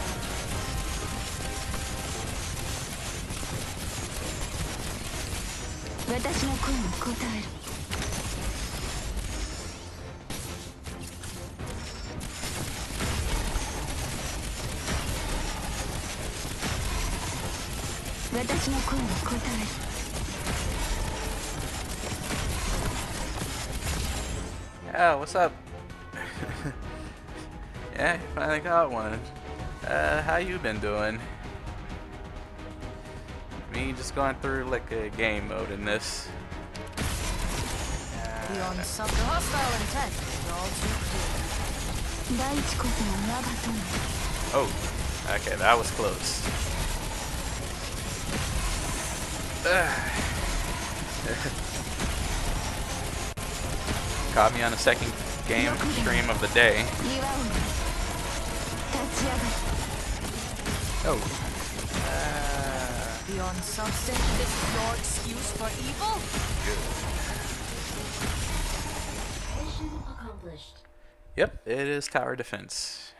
私の声に応える。私の声を答え Yeah, what's up? Yeah, finally got one. How you been doing? Me just going through like a game mode in this. Beyond some the hostile intent is all too clear. 第一こそが我が友 Oh, okay, that was close. Caught me on the second game stream of the day. 岩を立ち上がる Oh. Beyond something, this your excuse for evil? Mission accomplished. Yep, it is tower defense.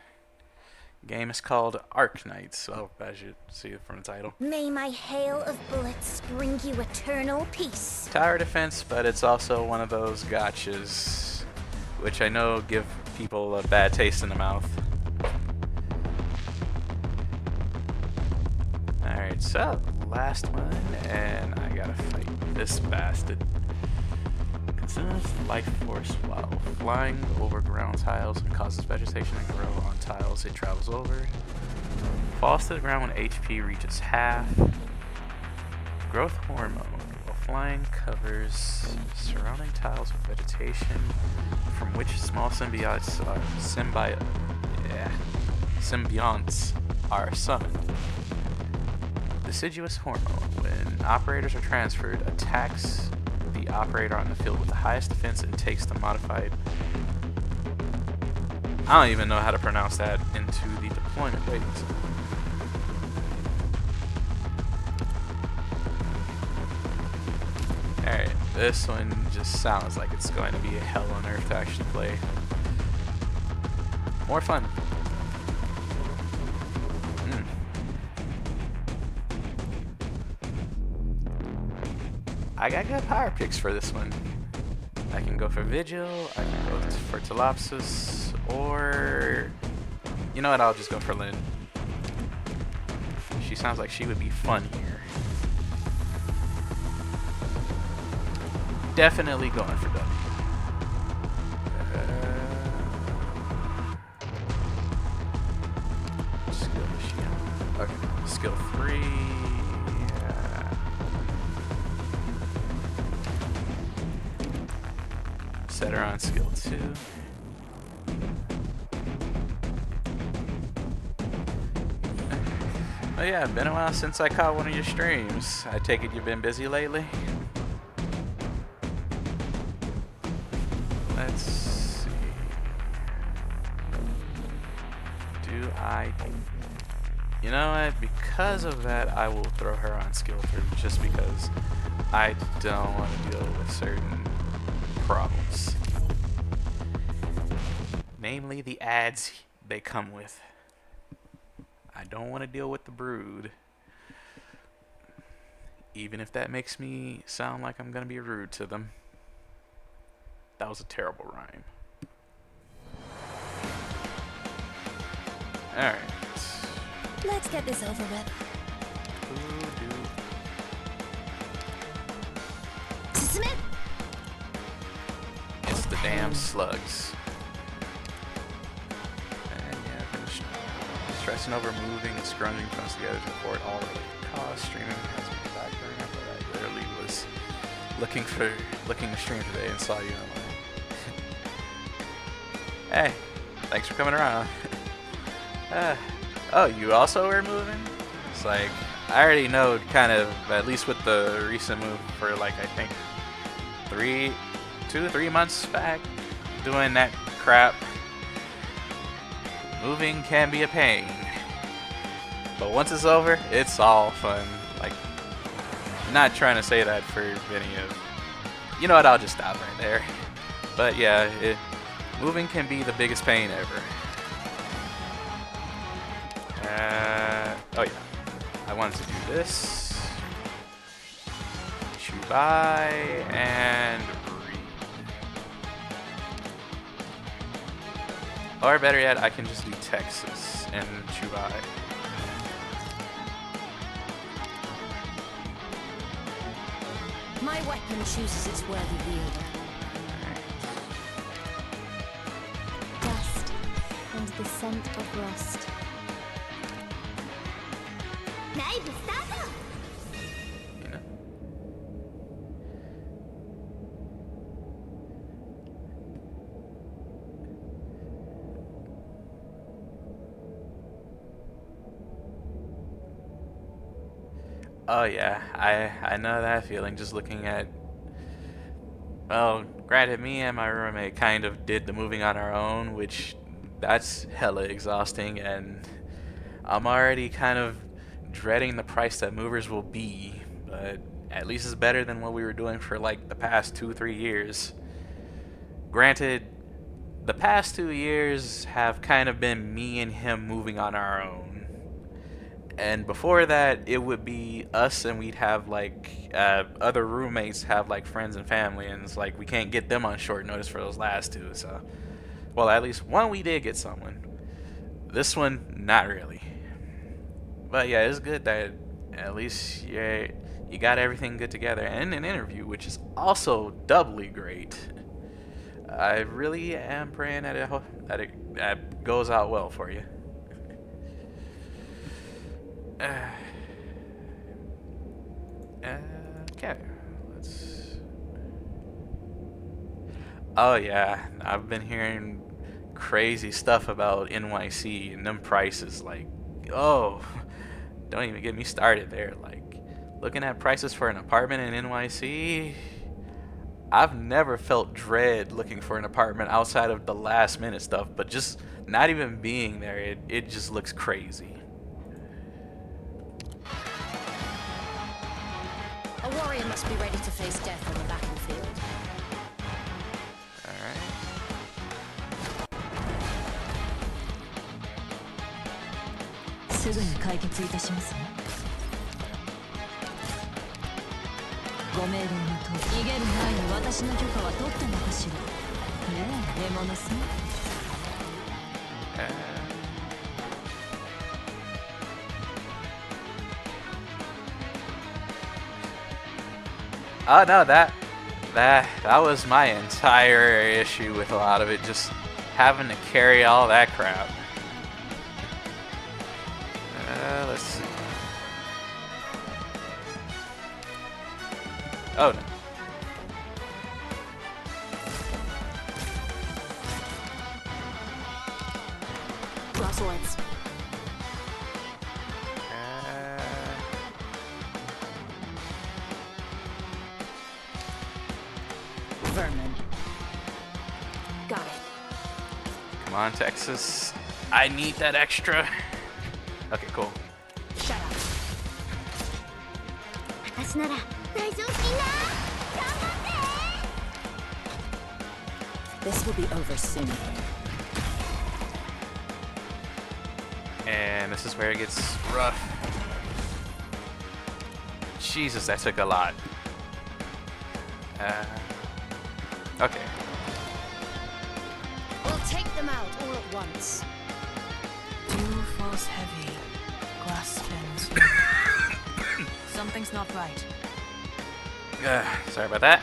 Game is called Arc Knights, so as you see from the title. May my hail of bullets bring you eternal peace. Tower defense, but it's also one of those gotchas, which I know give people a bad taste in the mouth. Alright, so last one, and I gotta fight this bastard. Consumes life force while flying over ground tiles and causes vegetation to grow on tiles it travels over. Falls to the ground when HP reaches half. Growth hormone. While flying covers surrounding tiles with vegetation from which small symbionts are summoned. Deciduous hormone. When operators are transferred, attacks the operator on the field with the highest defense and takes the modified. I don't even know how to pronounce that into the deployment phase. Alright, this one just sounds like it's going to be a hell on earth to actually play. More fun. I got good power picks for this one. I can go for Vigil, I can go for Telopsis, or... You know what, I'll just go for Lynn. She sounds like she would be fun here. Definitely going for W. Skill machine. Okay, skill 3. Set her on skill 2. Oh yeah, been a while since I caught one of your streams. I take it you've been busy lately? Let's see. Do I... You know what? Because of that, I will throw her on skill 3 just because I don't want to deal with certain problems. Namely the ads they come with. I don't want to deal with the brood. Even if that makes me sound like I'm going to be rude to them. That was a terrible rhyme. Alright. Let's get this over with. It's the damn slugs. And yeah, stressing over moving and scrunging from together to report all related costs. Streaming has been backburning after I literally was looking to stream today and saw you online. Hey, thanks for coming around. Oh, you also were moving? It's like, I already know kind of, at least with the recent move for like, I think 3 months back, doing that crap. Moving can be a pain. But once it's over, it's all fun. Like, not trying to say that for any of... You know what, I'll just stop right there. But yeah, moving can be the biggest pain ever. Oh yeah, I wanted to do this. Chubai and read. Or better yet, I can just do Texas and Chubai. My weapon chooses its worthy wielder. Dust and the scent of rust. ライブスタート You know. Oh yeah, I know that feeling just looking at. Well, granted, me and my roommate kind of did the moving on our own, which that's hella exhausting, and I'm already kind of dreading the price that movers will be, but at least it's better than what we were doing for like the past 2-3 years. Granted, the past 2 years have kind of been me and him moving on our own. And before that, it would be us, and we'd have like other roommates have like friends and family, and it's like we can't get them on short notice for those last two. So, well, at least one we did get someone. This one, not really. But yeah, it's good that at least you got everything good together, and an interview, which is also doubly great. I really am praying that it goes out well for you. Okay, let's. Oh yeah, I've been hearing crazy stuff about NYC and them prices. Like, oh, don't even get me started there. Like, looking at prices for an apartment in NYC, I've never felt dread looking for an apartment outside of the last minute stuff. But just not even being there, it just looks crazy. A warrior must be ready to face death on the battlefield. Alright. すぐに解決いたしますね。ご命令の通り逃げる前に私の許可は取ったのかしら。ねえ、獲物さん。Oh no, that was my entire issue with a lot of it, just having to carry all that crap. Let's see. Oh no. Crosswords. Vermin. Got it. Come on, Texas. I need that extra. Okay, cool. Shut up. 私なら大丈夫みんな頑張って This will be over soon. And this is where it gets rough. Jesus, that took a lot. Okay. We'll take them out all at once. Dew falls heavy. Glass spins. Something's not right. Sorry about that.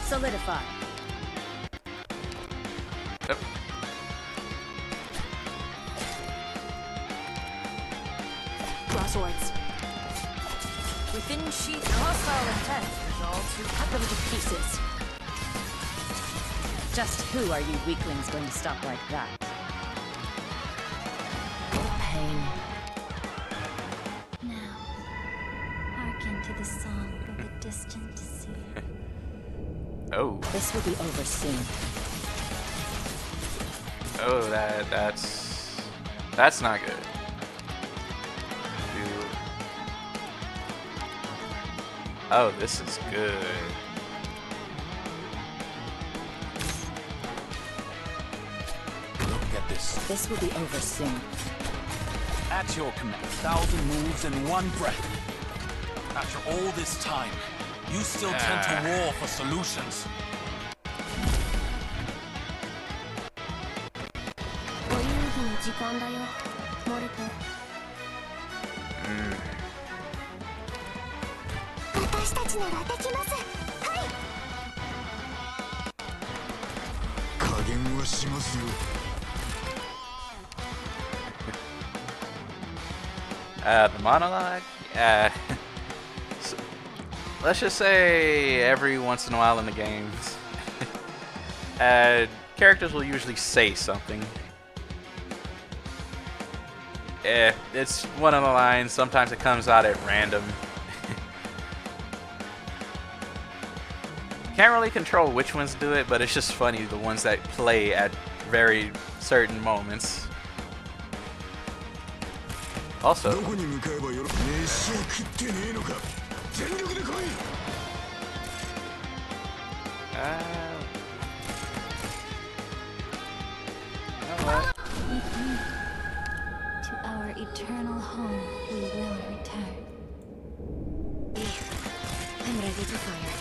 Solidify. Yep. Crosswords. Within sheath, hostile intent is all too Cut them to pieces. Just who are you weaklings going to stop like that? What pain. Now, hearken to the song of the distant sea. Oh. This will be over soon. Oh, that's not good. Dude. Oh, this is good. Look at this. This will be over soon. At your command, 1,000 moves in one breath. After all this time, you still tend to war for solutions. 時間だよモルト。私たちならできます。はい。加減はしますよ。The monologue? So, let's just say every once in a while in the games, characters will usually say something. It's one of the lines. Sometimes it comes out at random. Can't really control which ones do it, but it's just funny, the ones that play at very certain moments. Also, what? To our eternal home we will return. I'm ready to fire.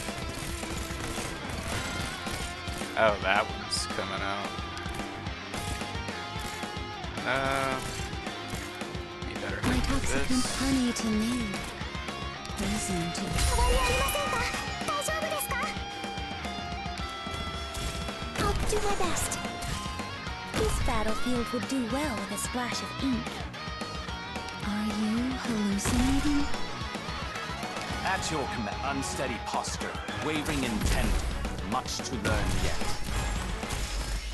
Oh, that one's coming out. You better My do toxic this. honey to me. Reason to. 変わりありませんか？大丈夫ですか？ I'll do my best. This battlefield would do well with a splash of ink. Are you hallucinating? At your command, unsteady posture, wavering intent, much to learn yet.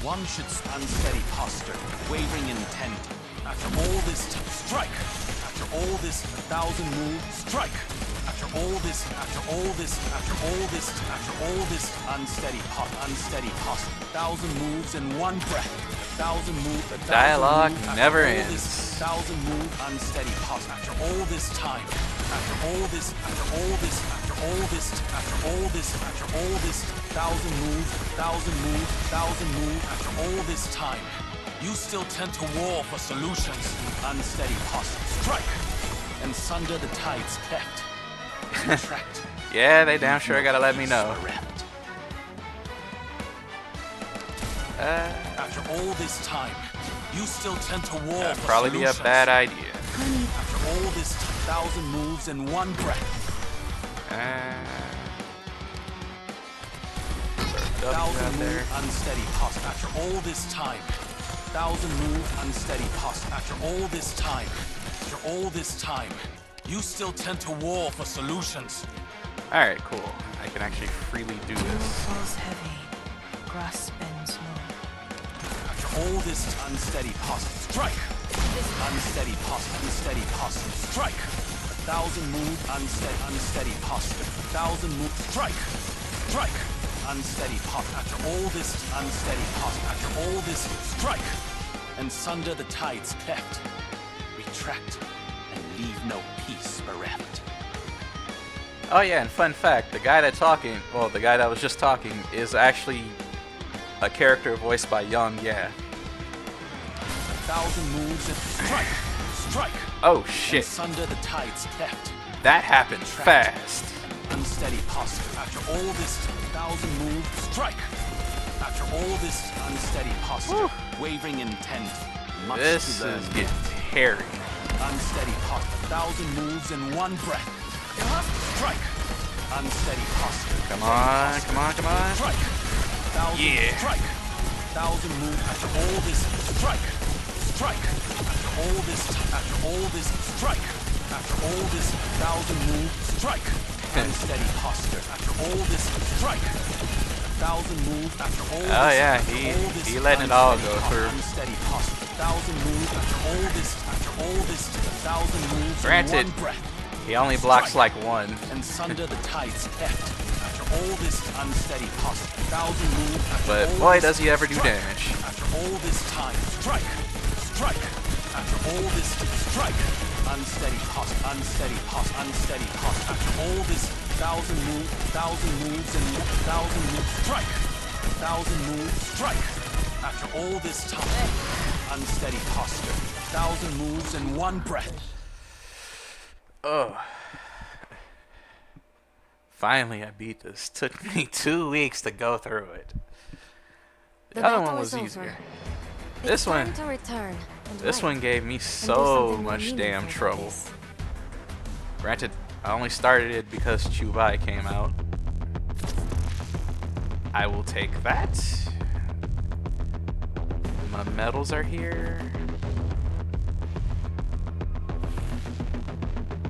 One should unsteady posture, wavering intent. After all this, strike! After all this, 1,000 moves, strike! After all this, after all this, after all this, after all this, unsteady posture, 1,000 moves in one breath. 1,000 moves, Dialogue never all ends. This, 1,000 move, unsteady posture. After all this time, after all this, after all this, after all this, after all this, after all this, 1,000 moves, 1,000 moves, 1,000 moves, after all this time, you still tend to war for solutions. Unsteady posture, strike, and sunder the tides kept. Retract. Yeah, they damn sure gotta let me know. After all this time, you still tend to war That'd for probably be a solutions. bad idea. After all this 1,000 moves in one breath. 1,000 move unsteady posture. After all this time. 1,000 move unsteady posture. After all this time. After all this time. You still tend to war for solutions. Alright, cool. I can actually freely do this. Falls heavy. Grass bends low. After all this unsteady posture. Strike! Unsteady posture. Unsteady posture. Strike! 1,000 move unsteady posture. 1,000 move. Strike! Strike! Unsteady posture. After all this unsteady posture. After all this. Strike! And sunder the tides kept. Retract. And leave no peace bereft. Oh yeah, and fun fact, the guy the guy that was just talking is actually a character voiced by Young Yeah. 1,000 moves and strike! Strike! Oh shit. And sunder the tides kept. That happened fast. Unsteady posture. After all this 1,000 moves, strike! After all this unsteady posture, wavering intent, much This to learn. is getting hairy. Unsteady posture. 1,000 moves in one breath. Strike! Unsteady posture. Come on, come on, come on. Strike! 1,000 Yeah. strike! 1,000 moves after all this, strike! Strike! After all this, strike! After all this, 1,000 moves, strike! Unsteady posture. After all this, strike! 1,000 moves after all this. Oh yeah, after all this, he letting it all go through. Unsteady posture. 1,000 moves after all this. After all this, 1,000 moves. Granted, in one breath. he only blocks like one. And sunder the tides kept. After all this unsteady posture. 1,000 moves. After But all boy, this, does he ever do strike. damage. After all this time, strike, strike. After all this, strike. Unsteady posture, unsteady posture, unsteady posture. After all this 1,000 moves, 1,000 moves, and 1,000 moves, strike. 1,000 moves, strike. After all this time, unsteady posture, 1,000 moves in one breath. Oh. Finally, I beat this. Took me 2 weeks to go through it. The other one was easier. It's This one, time to return. and This light, one gave me and do so something more much damn meaningful, trouble. that is. Granted, I only started it because Chubai came out. I will take that. My medals are here.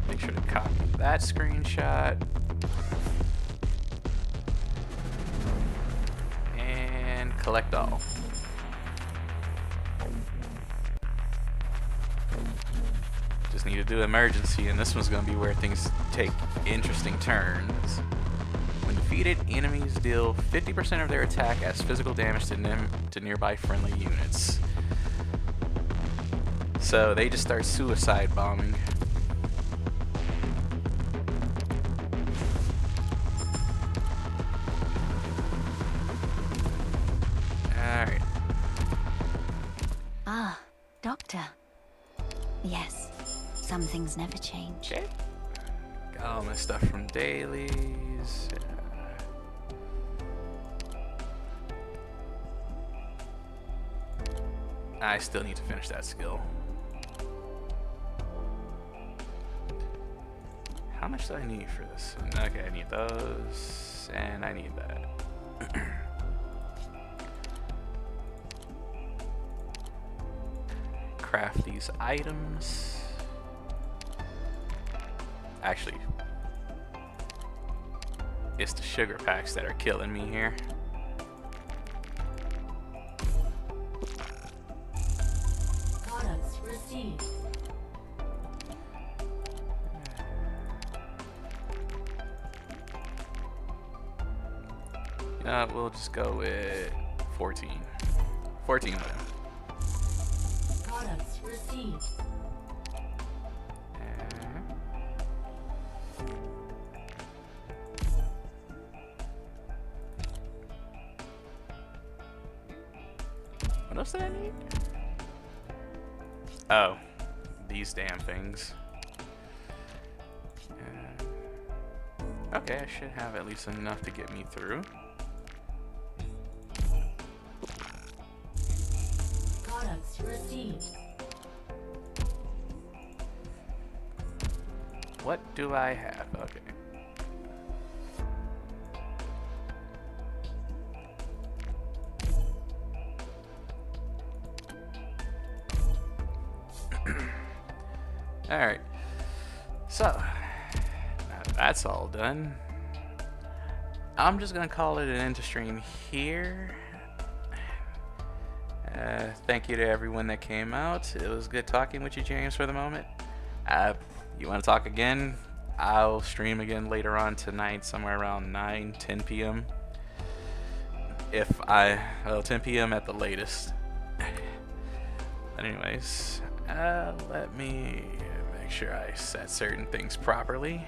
Make sure to copy that screenshot. And collect all. Just need to do emergency, and this one's going to be where things take interesting turns. When defeated, enemies deal 50% of their attack as physical damage to nearby friendly units. So they just start suicide bombing. Alright. Ah, Doctor. Yes, some things never change. Okay. Got all my stuff from dailies. I still need to finish that skill. How much do I need for this one? Okay, I need those, and I need that. Craft these items. Actually, it's the sugar packs that are killing me here. Products received. We'll just go with 14. 14 of them. Products received. What else did I need? Oh, these damn things. Okay, I should have at least enough to get me through. Products received. What do I have? Okay. Alright. So, now that's all done. I'm just gonna call it an end to stream here. Thank you to everyone that came out. It was good talking with you, James, for the moment. You want to talk again? I'll stream again later on tonight, somewhere around 10 p.m. Well, 10 p.m. at the latest. But anyways, let me make sure I set certain things properly.